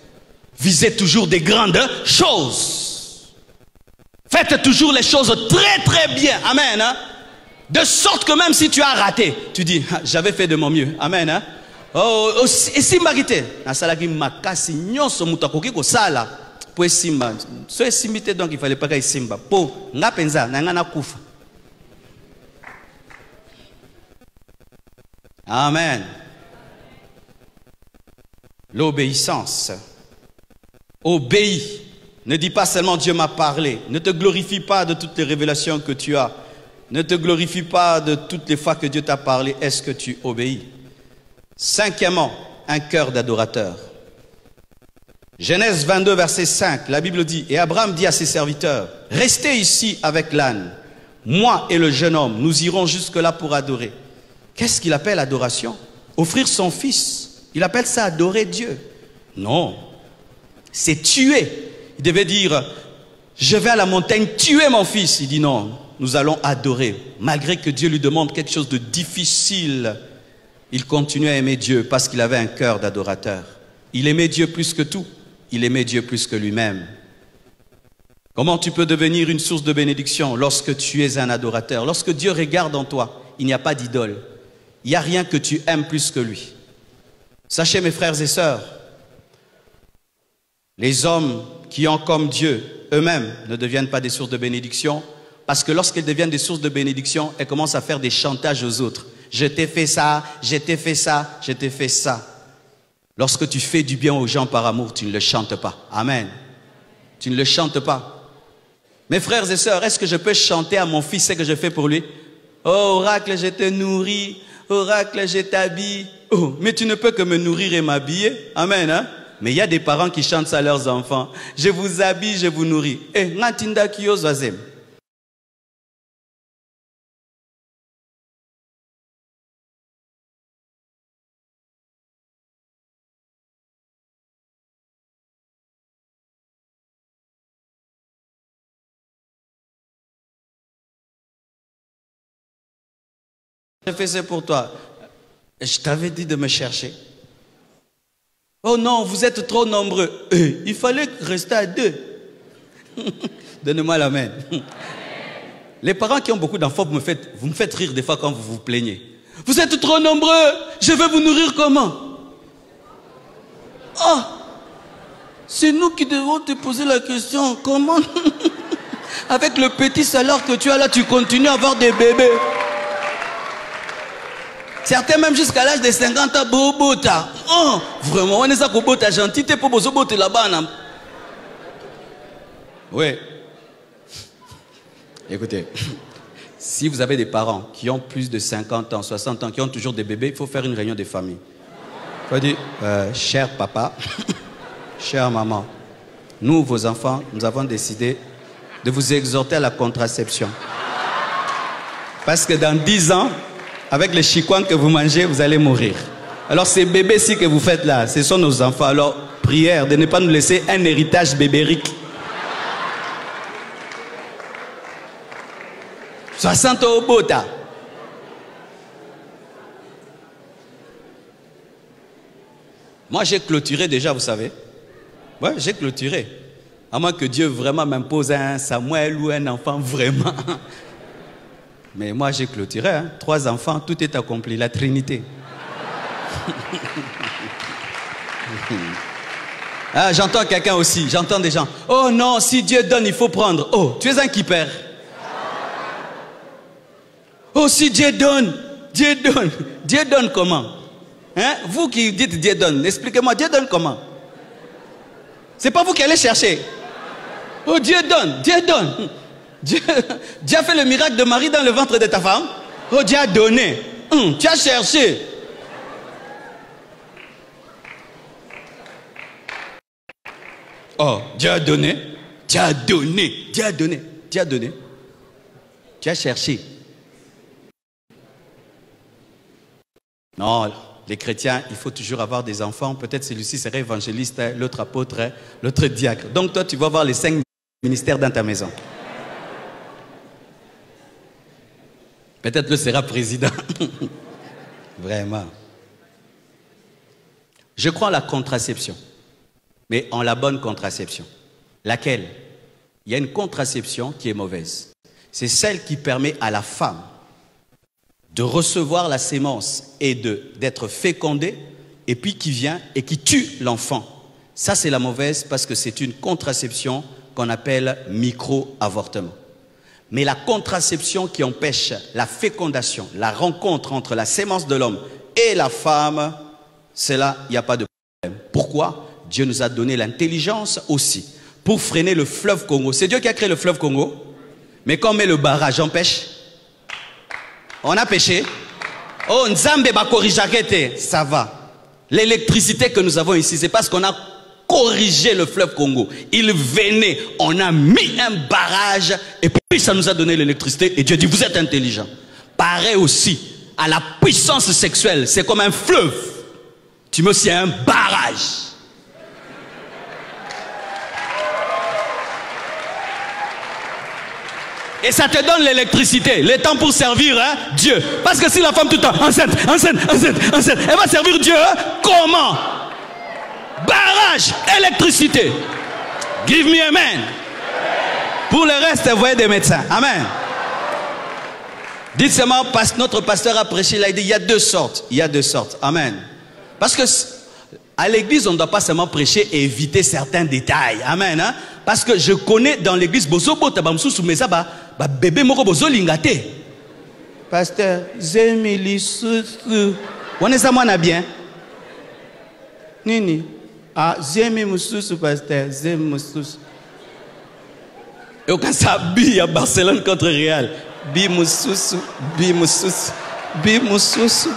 Visez toujours des grandes choses. Faites toujours les choses très très bien. Amen. Hein? De sorte que même si tu as raté, tu dis j'avais fait de mon mieux. Amen. Hein? Oh, et si marité, nasalaki makasi nyonso mutakoki ko sala. Pour simba, so simité donc il fallait pas qu'il simba. Po nga penza na nga na kufa. Amen. L'obéissance. Obéis. Ne dis pas seulement Dieu m'a parlé. Ne te glorifie pas de toutes les révélations que tu as. Ne te glorifie pas de toutes les fois que Dieu t'a parlé. Est-ce que tu obéis? Cinquièmement, un cœur d'adorateur. Genèse 22, verset 5, la Bible dit, et Abraham dit à ses serviteurs, restez ici avec l'âne. Moi et le jeune homme, nous irons jusque-là pour adorer. Qu'est-ce qu'il appelle adoration? Offrir son fils. Il appelle ça adorer Dieu. Non, c'est tuer. Il devait dire, je vais à la montagne tuer mon fils. Il dit non, nous allons adorer. Malgré que Dieu lui demande quelque chose de difficile, il continuait à aimer Dieu parce qu'il avait un cœur d'adorateur. Il aimait Dieu plus que tout. Il aimait Dieu plus que lui-même. Comment tu peux devenir une source de bénédiction lorsque tu es un adorateur? Lorsque Dieu regarde en toi, il n'y a pas d'idole. Il n'y a rien que tu aimes plus que lui. Sachez mes frères et sœurs, les hommes qui ont comme Dieu eux-mêmes ne deviennent pas des sources de bénédiction parce que lorsqu'ils deviennent des sources de bénédiction, elles commencent à faire des chantages aux autres. Je t'ai fait ça, je t'ai fait ça, je t'ai fait ça. Lorsque tu fais du bien aux gens par amour, tu ne le chantes pas. Amen. Tu ne le chantes pas. Mes frères et sœurs, est-ce que je peux chanter à mon fils ce que je fais pour lui? Oh, oracle, je te nourris. Oracle, je t'habille. Oh, mais tu ne peux que me nourrir et m'habiller. Amen. Hein? Mais il y a des parents qui chantent ça à leurs enfants. Je vous habille, je vous nourris. Eh, ngatinda kiyo zwazem. j'ai fait ça pour toi. Je t'avais dit de me chercher. Oh non, vous êtes trop nombreux. Il fallait rester à 2. Donnez-moi la main. Les parents qui ont beaucoup d'enfants, vous me faites rire des fois quand vous vous plaignez. Vous êtes trop nombreux. Je vais vous nourrir comment? Ah, c'est nous qui devons te poser la question. Comment? Avec le petit salaire que tu as là, tu continues à avoir des bébés. Certains même jusqu'à l'âge de 50 ans, bobota. Oh, vraiment, on est ça pour bota gentil, t'es pour bozoboter là-bas. Oui. Écoutez, si vous avez des parents qui ont plus de 50 ans, 60 ans, qui ont toujours des bébés, il faut faire une réunion de famille. Il faut dire, cher papa, chère maman, nous, vos enfants, nous avons décidé de vous exhorter à la contraception. Parce que dans 10 ans, avec les chikwans que vous mangez, vous allez mourir. Alors ces bébés-ci que vous faites là, ce sont nos enfants. Alors, prière de ne pas nous laisser un héritage bébérique. 60 au bota. Moi, j'ai clôturé déjà, vous savez. Ouais, j'ai clôturé. À moins que Dieu vraiment m'impose un Samuel ou un enfant vraiment. Mais moi, j'ai clôturé. 3 enfants, tout est accompli. La Trinité. Ah, j'entends quelqu'un aussi. J'entends des gens. Oh non, si Dieu donne, il faut prendre. Oh, tu es un qui perd. Oh, si Dieu donne, Dieu donne. Dieu donne comment? Hein? Vous qui dites Dieu donne, expliquez-moi, Dieu donne comment? C'est pas vous qui allez chercher. Oh, Dieu donne, Dieu donne. Dieu a fait le miracle de Marie dans le ventre de ta femme. Oh, Dieu a donné. Tu as cherché. Oh, Dieu a donné. Dieu a donné. Dieu a donné. Dieu a donné. Tu as cherché. Non, les chrétiens, il faut toujours avoir des enfants. Peut-être celui-ci serait évangéliste, l'autre apôtre, l'autre diacre. Donc toi, tu vas voir les 5 ministères dans ta maison. Peut-être le sera président. Vraiment. Je crois en la contraception. Mais en la bonne contraception. Laquelle? Il y a une contraception qui est mauvaise. C'est celle qui permet à la femme de recevoir la sémence et d'être fécondée, et puis qui vient et qui tue l'enfant. Ça, c'est la mauvaise parce que c'est une contraception qu'on appelle micro-avortement. Mais la contraception qui empêche la fécondation, la rencontre entre la sémence de l'homme et la femme, c'est là, il n'y a pas de problème. Pourquoi? Dieu nous a donné l'intelligence aussi pour freiner le fleuve Congo. C'est Dieu qui a créé le fleuve Congo. Mais quand on met le barrage, on pêche. On a pêché. Oh, Nzambe ba korrijakete, ça va. L'électricité que nous avons ici, c'est parce qu'on a corrigé le fleuve Congo. Il venait, on a mis un barrage et puis ça nous a donné l'électricité et Dieu dit, vous êtes intelligent. Pareil aussi, à la puissance sexuelle, c'est comme un fleuve. Tu mets aussi un barrage. Et ça te donne l'électricité, le temps pour servir Dieu. Parce que si la femme tout le temps, enceinte, elle va servir Dieu comment? Barrage, électricité. Give me amen. Pour le reste, voyez des médecins. Amen. Dites seulement, notre pasteur a prêché, il a dit, il y a 2 sortes. Il y a 2 sortes. Amen. Parce que à l'église, on ne doit pas seulement prêcher et éviter certains détails. Amen. Hein? Parce que je connais dans l'église, bébé moko bozo lingate. Pasteur, zemili susu. On est ça moi na bien. Nini. Ah, zemi mususu pasteur, zemi mususu. Et au cas ça bi à Barcelone contre Real. Bi mususu, bi mususu, bi mususu.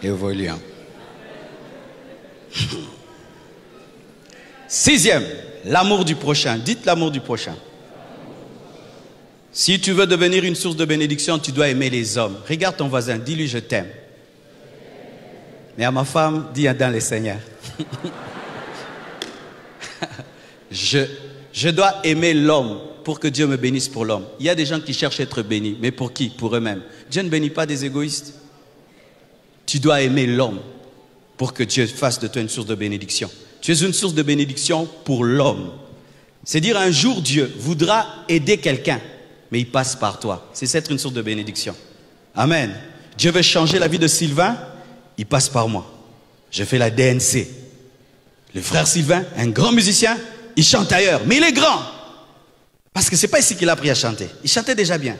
Évoluant. 6e, l'amour du prochain. Dites l'amour du prochain. Si tu veux devenir une source de bénédiction, tu dois aimer les hommes. Regarde ton voisin, dis-lui je t'aime. Mais à ma femme, dis dans le Seigneur. Je dois aimer l'homme pour que Dieu me bénisse pour l'homme. Il y a des gens qui cherchent à être bénis, mais pour qui? Pour eux-mêmes. Dieu ne bénit pas des égoïstes. Tu dois aimer l'homme pour que Dieu fasse de toi une source de bénédiction. Tu es une source de bénédiction pour l'homme. C'est dire un jour Dieu voudra aider quelqu'un, mais il passe par toi. C'est être une source de bénédiction. Amen. Dieu veut changer la vie de Sylvain, il passe par moi. Je fais la DNC. Le frère Sylvain, un grand musicien, il chante ailleurs, mais il est grand. Parce que ce n'est pas ici qu'il a appris à chanter. Il chantait déjà bien.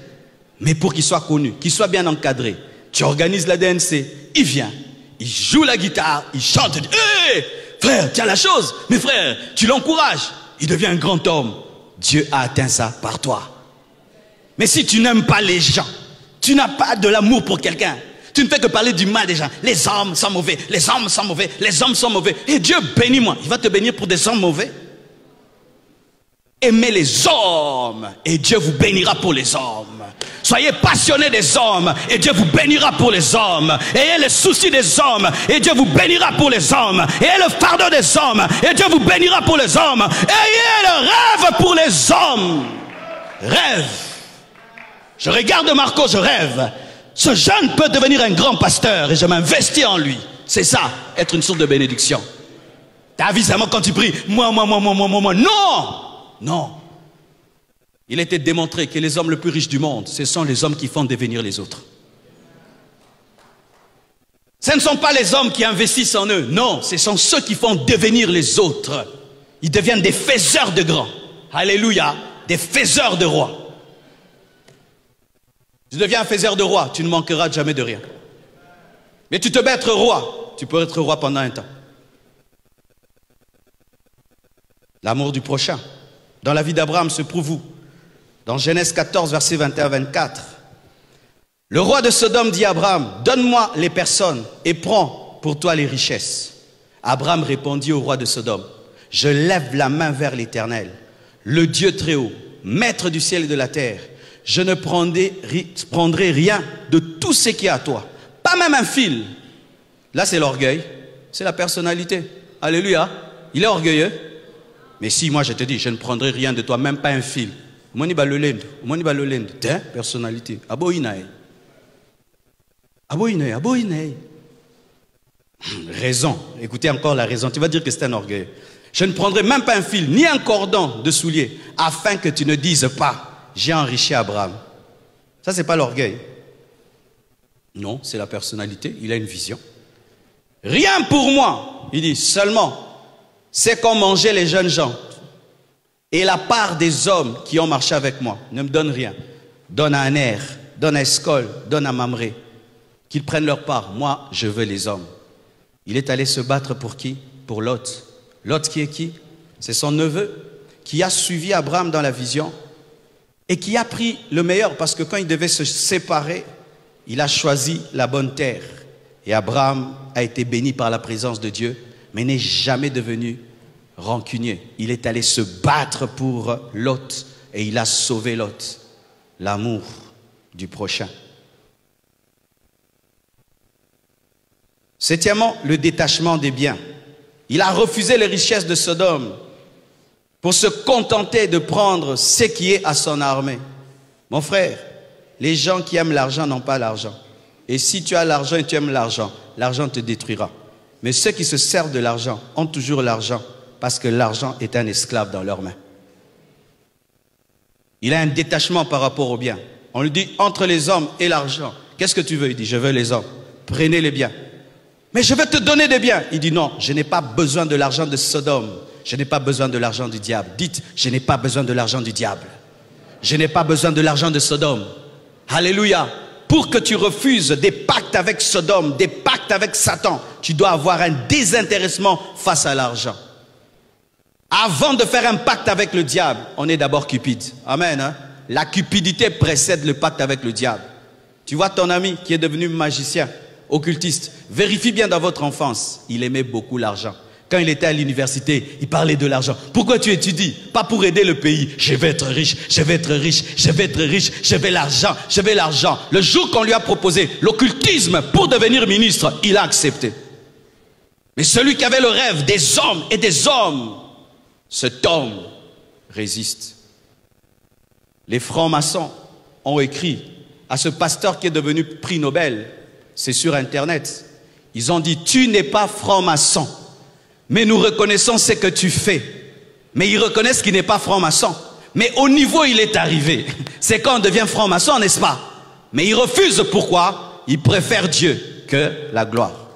Mais pour qu'il soit connu, qu'il soit bien encadré, tu organises la DNC, il vient, il joue la guitare, il chante, il dit « Hé, frère, tu as la chose, mais frère, tu l'encourages. » Il devient un grand homme. Dieu a atteint ça par toi. Mais si tu n'aimes pas les gens, tu n'as pas de l'amour pour quelqu'un, tu ne fais que parler du mal des gens. Les hommes sont mauvais, les hommes sont mauvais, les hommes sont mauvais. Et Dieu bénit moi. Il va te bénir pour des hommes mauvais. Aimez les hommes et Dieu vous bénira pour les hommes. Soyez passionnés des hommes et Dieu vous bénira pour les hommes. Ayez les soucis des hommes et Dieu vous bénira pour les hommes. Ayez le fardeau des hommes et Dieu vous bénira pour les hommes. Ayez le rêve pour les hommes. Rêve. Je regarde Marco, je rêve. Ce jeune peut devenir un grand pasteur et je m'investis en lui. C'est ça, être une source de bénédiction. T'as vu seulement quand tu pries, moi. Non! Non. Il a été démontré que les hommes les plus riches du monde, ce sont les hommes qui font devenir les autres. Ce ne sont pas les hommes qui investissent en eux. Non, ce sont ceux qui font devenir les autres. Ils deviennent des faiseurs de grands. Alléluia. Des faiseurs de rois. Tu deviens un faiseur de roi, tu ne manqueras jamais de rien. Mais tu te mets être roi, tu peux être roi pendant un temps. L'amour du prochain. Dans la vie d'Abraham se prouve où? Dans Genèse 14, versets 21-24. Le roi de Sodome dit à Abraham, donne-moi les personnes et prends pour toi les richesses. Abraham répondit au roi de Sodome, je lève la main vers l'Éternel, le Dieu très haut, maître du ciel et de la terre. Je ne prendrai rien de tout ce qui est à toi. Pas même un fil. Là, c'est l'orgueil. C'est la personnalité. Alléluia. Il est orgueilleux. Mais si moi, je te dis, je ne prendrai rien de toi, même pas un fil. Personnalité. Raison. Écoutez encore la raison. Tu vas dire que c'est un orgueil. Je ne prendrai même pas un fil, ni un cordon de soulier, afin que tu ne dises pas, j'ai enrichi Abraham. Ça, c'est pas l'orgueil. Non, c'est la personnalité. Il a une vision. Rien pour moi. Il dit seulement, c'est qu'ont mangé les jeunes gens. Et la part des hommes qui ont marché avec moi. Ne me donne rien. Donne à Aner, donne à Escol, donne à Mamré. Qu'ils prennent leur part. Moi, je veux les hommes. Il est allé se battre pour qui? Pour Lot. Lot qui est qui? C'est son neveu qui a suivi Abraham dans la vision. Et qui a pris le meilleur, parce que quand il devait se séparer, il a choisi la bonne terre. Et Abraham a été béni par la présence de Dieu, mais n'est jamais devenu rancunier. Il est allé se battre pour Lot, et il a sauvé Lot. L'amour du prochain. Septièmement, le détachement des biens. Il a refusé les richesses de Sodome pour se contenter de prendre ce qui est à son armée. Mon frère, les gens qui aiment l'argent n'ont pas l'argent. Et si tu as l'argent et tu aimes l'argent, l'argent te détruira. Mais ceux qui se servent de l'argent ont toujours l'argent parce que l'argent est un esclave dans leurs mains. Il a un détachement par rapport aux biens. On lui dit, entre les hommes et l'argent, qu'est-ce que tu veux? Il dit, je veux les hommes. Prenez les biens. Mais je vais te donner des biens. Il dit, non, je n'ai pas besoin de l'argent de Sodome. Je n'ai pas besoin de l'argent du diable. Dites, je n'ai pas besoin de l'argent du diable. Je n'ai pas besoin de l'argent de Sodome. Alléluia. Pour que tu refuses des pactes avec Sodome, des pactes avec Satan, tu dois avoir un désintéressement face à l'argent. Avant de faire un pacte avec le diable, on est d'abord cupide. Amen. Hein? La cupidité précède le pacte avec le diable. Tu vois ton ami qui est devenu magicien, occultiste, vérifie bien dans votre enfance, il aimait beaucoup l'argent. Quand il était à l'université, il parlait de l'argent. Pourquoi tu étudies? Pas pour aider le pays. Je vais être riche, je vais être riche, je vais être riche, je vais l'argent, je vais l'argent. Le jour qu'on lui a proposé l'occultisme pour devenir ministre, il a accepté. Mais celui qui avait le rêve des hommes et des hommes, Cet homme résiste. Les francs-maçons ont écrit à ce pasteur qui est devenu prix Nobel, c'est sur Internet. Ils ont dit, tu n'es pas franc-maçon, mais nous reconnaissons ce que tu fais. Mais ils reconnaissent qu'il n'est pas franc-maçon. Mais au niveau où il est arrivé, c'est quand on devient franc-maçon, n'est-ce pas? Mais il refuse, pourquoi? Il préfère Dieu que la gloire.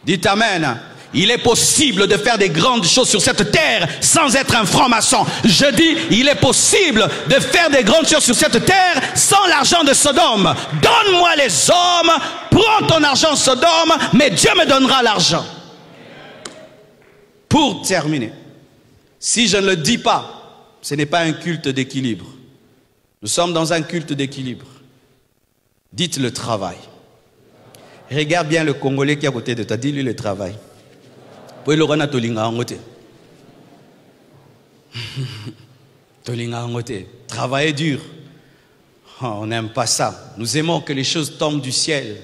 Dites Amen. Il est possible de faire des grandes choses sur cette terre sans être un franc-maçon. Je dis, il est possible de faire des grandes choses sur cette terre sans l'argent de Sodome. Donne-moi les hommes, prends ton argent Sodome, mais Dieu me donnera l'argent. Pour terminer, si je ne le dis pas, ce n'est pas un culte d'équilibre. Nous sommes dans un culte d'équilibre. Dites le travail. Regarde bien le Congolais qui est à côté de toi, dis-lui le travail. Travailler dur. Oh, on n'aime pas ça. Nous aimons que les choses tombent du ciel.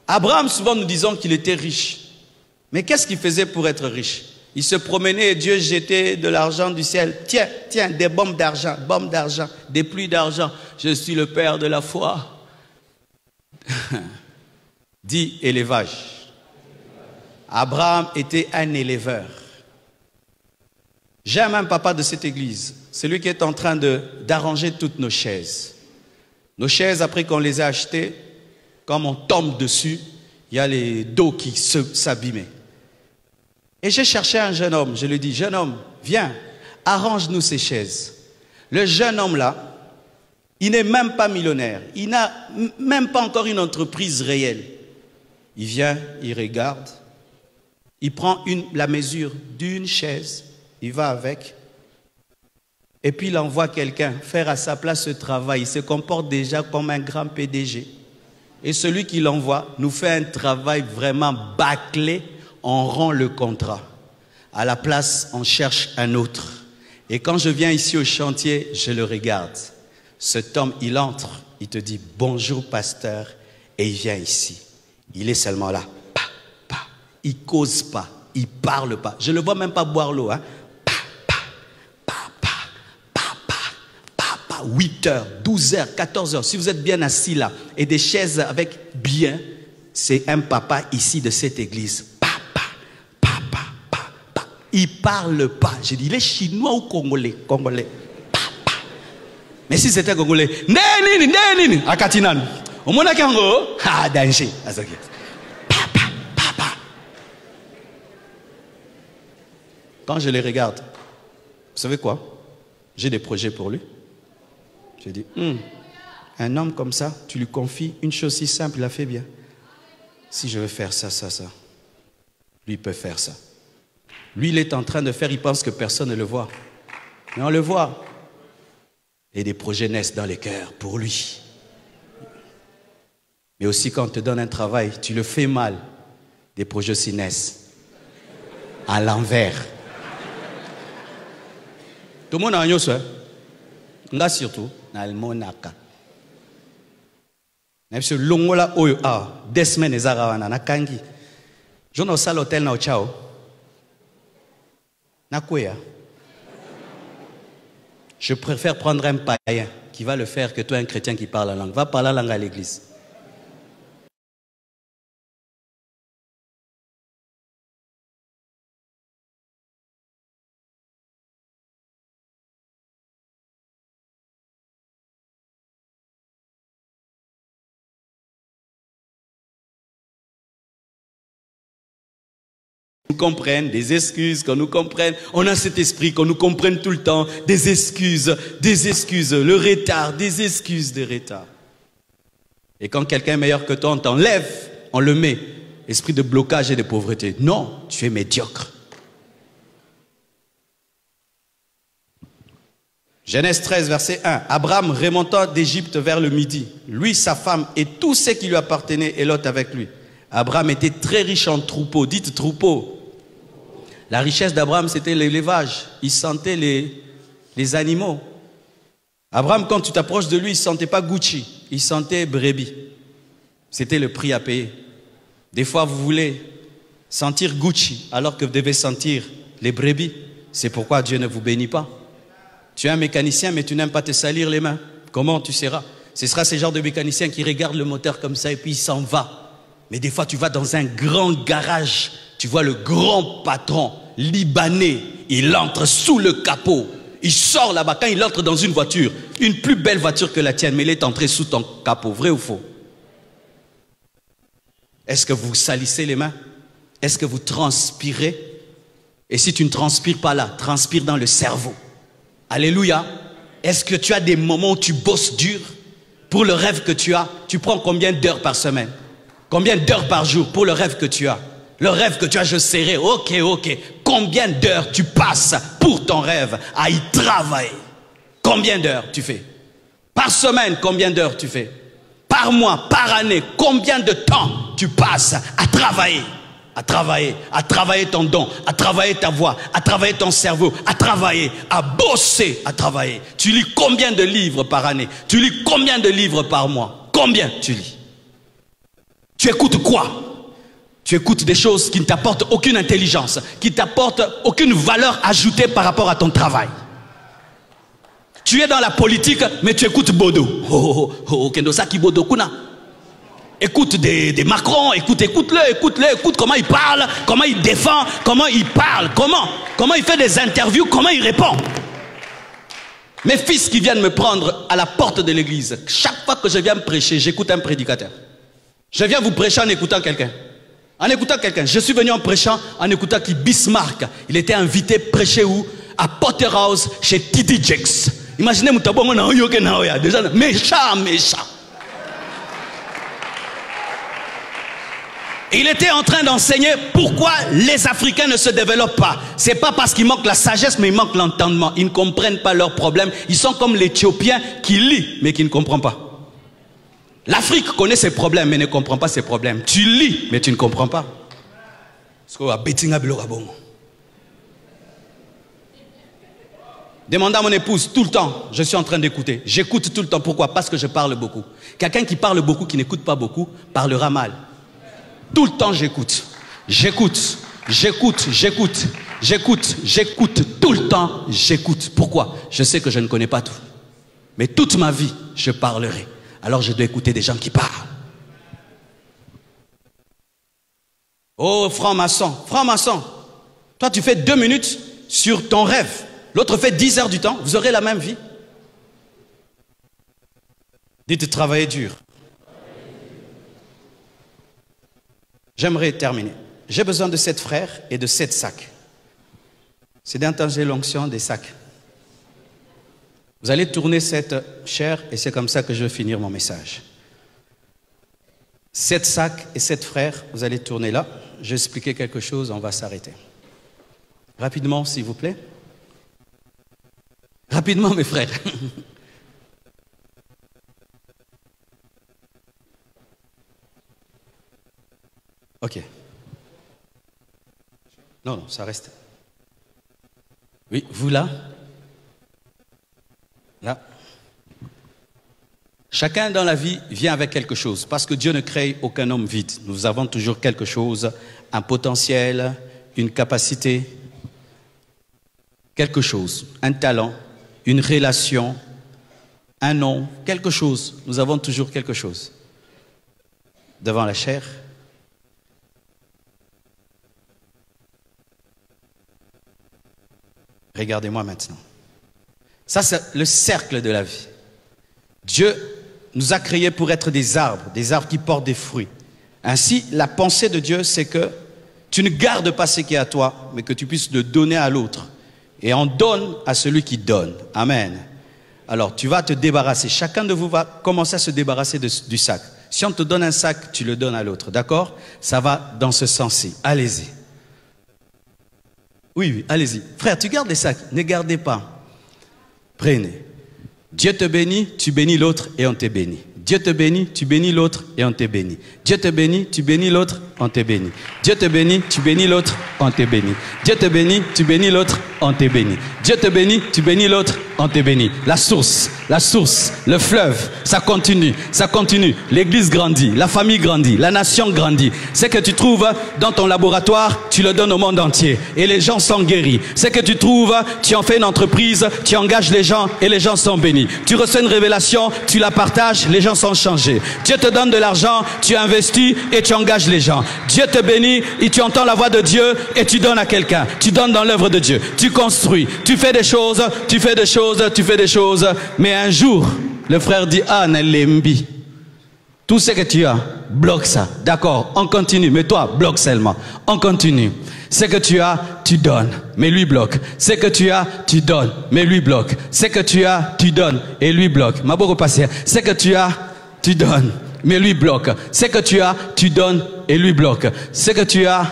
Abraham, souvent nous disons qu'il était riche. Mais qu'est-ce qu'il faisait pour être riche? Il se promenait et Dieu jetait de l'argent du ciel. Tiens, tiens, des bombes d'argent, des pluies d'argent. Je suis le père de la foi. Dit élevage. Abraham était un éleveur. J'aime un papa de cette église, celui qui est en train d'arranger toutes nos chaises. Nos chaises, après qu'on les a achetées, comme on tombe dessus, il y a les dos qui s'abîmaient. Et j'ai cherché un jeune homme, je lui ai dit, jeune homme, viens, arrange-nous ces chaises. Le jeune homme là, il n'est même pas millionnaire, il n'a même pas encore une entreprise réelle. Il vient, il regarde, il prend la mesure d'une chaise, il va avec, et puis il envoie quelqu'un faire à sa place ce travail. Il se comporte déjà comme un grand PDG. Et celui qui l'envoie nous fait un travail vraiment bâclé, on rend le contrat. À la place, on cherche un autre. Et quand je viens ici au chantier, je le regarde. Cet homme, il entre, il te dit « Bonjour pasteur » et il vient ici. Il est seulement là. Il ne cause pas, il ne parle pas. Je ne le vois même pas boire l'eau. Hein. 8 heures, 12 heures, 14 heures. Si vous êtes bien assis là et des chaises avec bien, c'est un papa ici de cette église. Il ne parle pas. J'ai dit, il est chinois ou congolais? Congolais. Mais si c'était congolais, Neni, Akatinan. Au monde à Kango, danger. Quand je les regarde, vous savez quoi? J'ai des projets pour lui. Je dis, un homme comme ça, tu lui confies une chose si simple, il la fait bien. Si je veux faire ça, lui il peut faire ça. Lui, il est en train de faire, il pense que personne ne le voit. Mais on le voit. Et des projets naissent dans les cœurs pour lui. Mais aussi quand on te donne un travail, tu le fais mal, des projets s'y naissent. À l'envers. Tout le monde a un yoso. Nga surtout, na le monaka. Na biso longola oyo des semaines ezaka wana na kangi. Je n'ai pas l'hôtel na chao. Na kwea. Je préfère prendre un païen qui va le faire que toi un chrétien qui parle la langue. Va parler la langue à l'église. Nous comprennent, des excuses, qu'on nous comprenne. On a cet esprit qu'on nous comprenne tout le temps. Des excuses, le retard, des excuses de retard. Et quand quelqu'un est meilleur que toi, on t'enlève, on le met. Esprit de blocage et de pauvreté. Non, tu es médiocre. Genèse 13, verset 1. Abraham remonta d'Égypte vers le midi. Lui, sa femme et tout ce qui lui appartenait, et Lot avec lui. Abraham était très riche en troupeaux. Dites troupeaux. La richesse d'Abraham, c'était l'élevage. Il sentait les animaux. Abraham, quand tu t'approches de lui, il ne sentait pas Gucci. Il sentait brebis. C'était le prix à payer. Des fois, vous voulez sentir Gucci alors que vous devez sentir les brebis. C'est pourquoi Dieu ne vous bénit pas. Tu es un mécanicien, mais tu n'aimes pas te salir les mains. Comment tu seras? Ce sera ce genre de mécanicien qui regarde le moteur comme ça et puis il s'en va. Mais des fois, tu vas dans un grand garage, tu vois le grand patron libanais, il entre sous le capot. Il sort là-bas, quand il entre dans une voiture, une plus belle voiture que la tienne, mais il est entré sous ton capot. Vrai ou faux? Est-ce que vous salissez les mains? Est-ce que vous transpirez? Et si tu ne transpires pas là, transpire dans le cerveau. Alléluia. Est-ce que tu as des moments où tu bosses dur pour le rêve que tu as? Tu prends combien d'heures par semaine? Combien d'heures par jour pour le rêve que tu as? Le rêve que tu as, je serai. Ok. Combien d'heures tu passes pour ton rêve à y travailler? Combien d'heures tu fais? Par semaine, combien d'heures tu fais? Par mois, par année, combien de temps tu passes à travailler? À travailler ton don, à travailler ta voix, à travailler ton cerveau, à travailler, à bosser, à travailler. Tu lis combien de livres par année? Tu lis combien de livres par mois? Combien tu lis? Tu écoutes quoi? Tu écoutes des choses qui ne t'apportent aucune intelligence, qui ne t'apportent aucune valeur ajoutée par rapport à ton travail. Tu es dans la politique, mais tu écoutes Bodo. Kendosaki Bodo Kuna. Écoute des Macron, écoute comment il parle, comment il défend, comment il parle, comment il fait des interviews, comment il répond. Mes fils qui viennent me prendre à la porte de l'église, chaque fois que je viens me prêcher, j'écoute un prédicateur. Je viens vous prêcher en écoutant quelqu'un. Je suis venu en prêchant, en écoutant qui Bismarck. Il était invité prêcher où? À Potterhouse, chez T.D. Jakes. Imaginez Moutabongo na Oyoke na Oya. Déjà, méchant. Il était en train d'enseigner pourquoi les Africains ne se développent pas. C'est pas parce qu'il manque la sagesse, mais il manque l'entendement. Ils ne comprennent pas leurs problèmes. Ils sont comme l'Éthiopien qui lit, mais qui ne comprend pas. L'Afrique connaît ses problèmes, mais ne comprend pas ses problèmes. Tu lis, mais tu ne comprends pas. Demande à mon épouse tout le temps, je suis en train d'écouter. J'écoute tout le temps. Pourquoi? Parce que je parle beaucoup. Quelqu'un qui parle beaucoup, qui n'écoute pas beaucoup, parlera mal. Tout le temps j'écoute. J'écoute. Tout le temps j'écoute. Pourquoi? Je sais que je ne connais pas tout. Mais toute ma vie, je parlerai. Alors je dois écouter des gens qui parlent. Oh, franc-maçon. Toi tu fais 2 minutes sur ton rêve. L'autre fait 10 heures du temps. Vous aurez la même vie. Dites travailler dur. J'aimerais terminer. J'ai besoin de 7 frères et de 7 sacs. C'est d'interroger l'onction des sacs. Vous allez tourner cette chair et c'est comme ça que je vais finir mon message. 7 sacs et 7 frères, vous allez tourner là. Je vais expliquer quelque chose, on va s'arrêter. Rapidement, s'il vous plaît. Rapidement, mes frères. Ok. Non, ça reste. Oui, vous là. Là. Chacun dans la vie vient avec quelque chose, parce que Dieu ne crée aucun homme vide. Nous avons toujours quelque chose, un potentiel, une capacité, quelque chose, un talent, une relation, un nom, quelque chose. Nous avons toujours quelque chose. Devant la chair. Regardez-moi maintenant. Ça, c'est le cercle de la vie. Dieu nous a créés pour être des arbres qui portent des fruits. Ainsi, la pensée de Dieu, c'est que tu ne gardes pas ce qui est à toi, mais que tu puisses le donner à l'autre. Et on donne à celui qui donne. Amen. Alors, tu vas te débarrasser. Chacun de vous va commencer à se débarrasser du sac. Si on te donne un sac, tu le donnes à l'autre. D'accord? Ça va dans ce sens-ci. Allez-y. Oui, allez-y. Frère, tu gardes les sacs. Ne gardez pas. Prenez. Dieu te bénit, tu bénis l'autre et on te bénit. Dieu te bénit, tu bénis l'autre et on te bénit. Dieu te bénit, tu bénis l'autre, on te bénit. Dieu te bénit, tu bénis l'autre, on te bénit. Dieu te bénit, tu bénis l'autre, on te bénit. Dieu te bénit, tu bénis l'autre, on te bénit. La source, le fleuve, ça continue, ça continue. L'église grandit, la famille grandit, la nation grandit. Ce que tu trouves dans ton laboratoire, tu le donnes au monde entier. Et les gens sont guéris. Ce que tu trouves, tu en fais une entreprise, tu engages les gens et les gens sont bénis. Tu reçois une révélation, tu la partages, les gens sont changés. Dieu te donne de l'argent, tu investis et tu engages les gens. Dieu te bénit et tu entends la voix de Dieu et tu donnes à quelqu'un. Tu donnes dans l'œuvre de Dieu. Tu construis, tu fais des choses, tu fais des choses, tu fais des choses. Mais un jour, le frère dit, ah, Nalembi, tout ce que tu as, bloque ça. D'accord, on continue, mais toi, bloque seulement. On continue. Ce que tu as, tu donnes, mais lui bloque. Ce que tu as, tu donnes, mais lui bloque. Ce que tu as, tu donnes, et lui bloque. Ma beau passer. Ce que tu as, tu donnes, mais lui bloque. Ce que tu as, tu donnes, et lui bloque. Ce que tu as,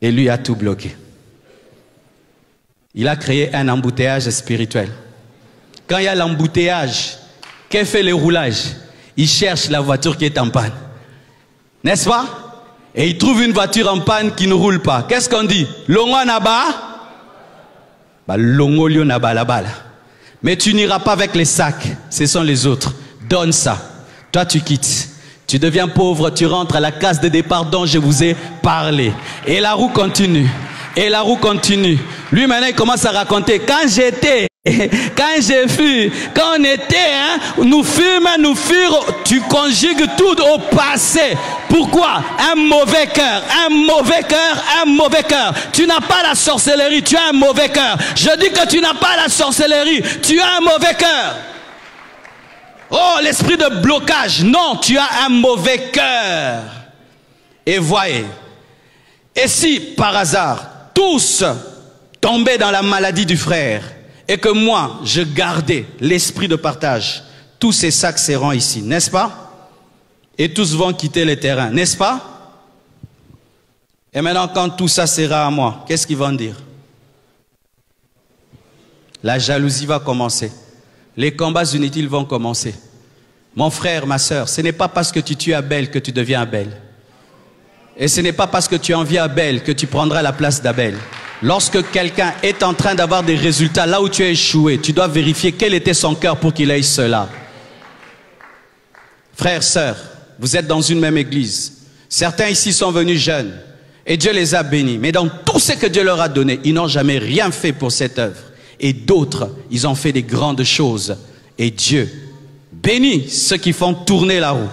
et lui a tout bloqué. Il a créé un embouteillage spirituel. Quand il y a l'embouteillage, qu'est fait le roulage? Il cherche la voiture qui est en panne. N'est-ce pas? Et il trouve une voiture en panne qui ne roule pas. Qu'est-ce qu'on dit? Longo naba? Longo lio naba la balle. Mais tu n'iras pas avec les sacs. Ce sont les autres. Donne ça. Toi, tu quittes. Tu deviens pauvre. Tu rentres à la case de départ dont je vous ai parlé. Et la roue continue. Et la roue continue. Lui, maintenant, il commence à raconter. Quand j'étais, quand j'ai fui, quand on était, hein, nous fûmes, tu conjugues tout au passé. Pourquoi? Un mauvais cœur, un mauvais cœur, un mauvais cœur. Tu n'as pas la sorcellerie, tu as un mauvais cœur. Je dis que tu n'as pas la sorcellerie, tu as un mauvais cœur. Oh, l'esprit de blocage. Non, tu as un mauvais cœur. Et voyez, et si par hasard, tous tombaient dans la maladie du frère et que moi, je gardais l'esprit de partage, tous ces sacs seront ici, n'est-ce pas? Et tous vont quitter le terrain, n'est-ce pas? Et maintenant, quand tout ça sera à moi, qu'est-ce qu'ils vont dire? La jalousie va commencer. Les combats inutiles vont commencer. Mon frère, ma soeur, ce n'est pas parce que tu tues Abel que tu deviens Abel. Et ce n'est pas parce que tu envies Abel que tu prendras la place d'Abel. Lorsque quelqu'un est en train d'avoir des résultats là où tu as échoué, tu dois vérifier quel était son cœur pour qu'il ait cela. Frères, sœurs, vous êtes dans une même église. Certains ici sont venus jeunes et Dieu les a bénis. Mais dans tout ce que Dieu leur a donné, ils n'ont jamais rien fait pour cette œuvre. Et d'autres, ils ont fait des grandes choses. Et Dieu bénit ceux qui font tourner la roue.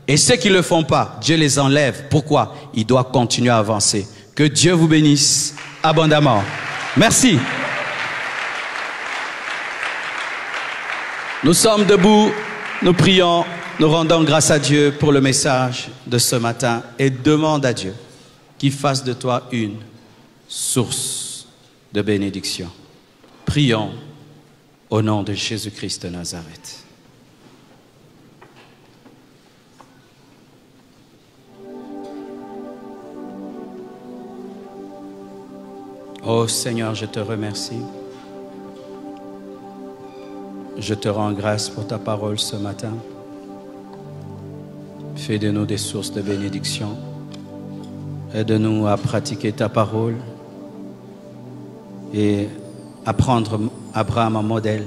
Et ceux qui ne le font pas, Dieu les enlève. Pourquoi? Ils doivent continuer à avancer. Que Dieu vous bénisse abondamment. Merci. Nous sommes debout, nous prions, nous rendons grâce à Dieu pour le message de ce matin et demande à Dieu qu'il fasse de toi une source de bénédiction. Prions au nom de Jésus-Christ de Nazareth. Oh Seigneur, je te remercie. Je te rends grâce pour ta parole ce matin. Fais de nous des sources de bénédiction. Aide-nous à pratiquer ta parole et à prendre Abraham en modèle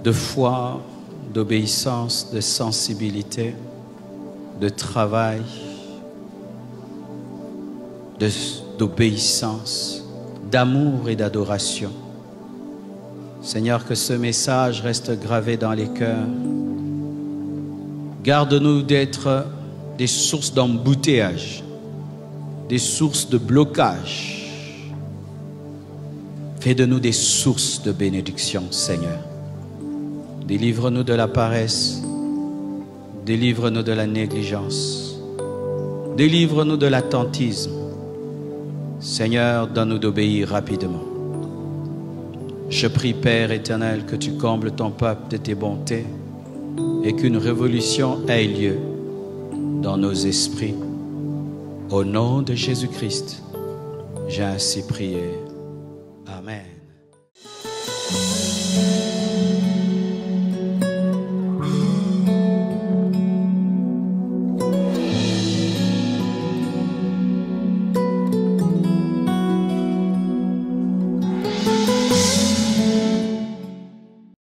de foi, d'obéissance, de sensibilité, de travail, d'obéissance, d'amour et d'adoration. Seigneur, que ce message reste gravé dans les cœurs. Garde-nous d'être des sources d'embouteillage, des sources de blocage. Fais de nous des sources de bénédiction, Seigneur. Délivre-nous de la paresse, délivre-nous de la négligence, délivre-nous de l'attentisme. Seigneur, donne-nous d'obéir rapidement. Je prie, Père éternel, que tu combles ton peuple de tes bontés et qu'une révolution ait lieu dans nos esprits. Au nom de Jésus-Christ, j'ai ainsi prié. Amen.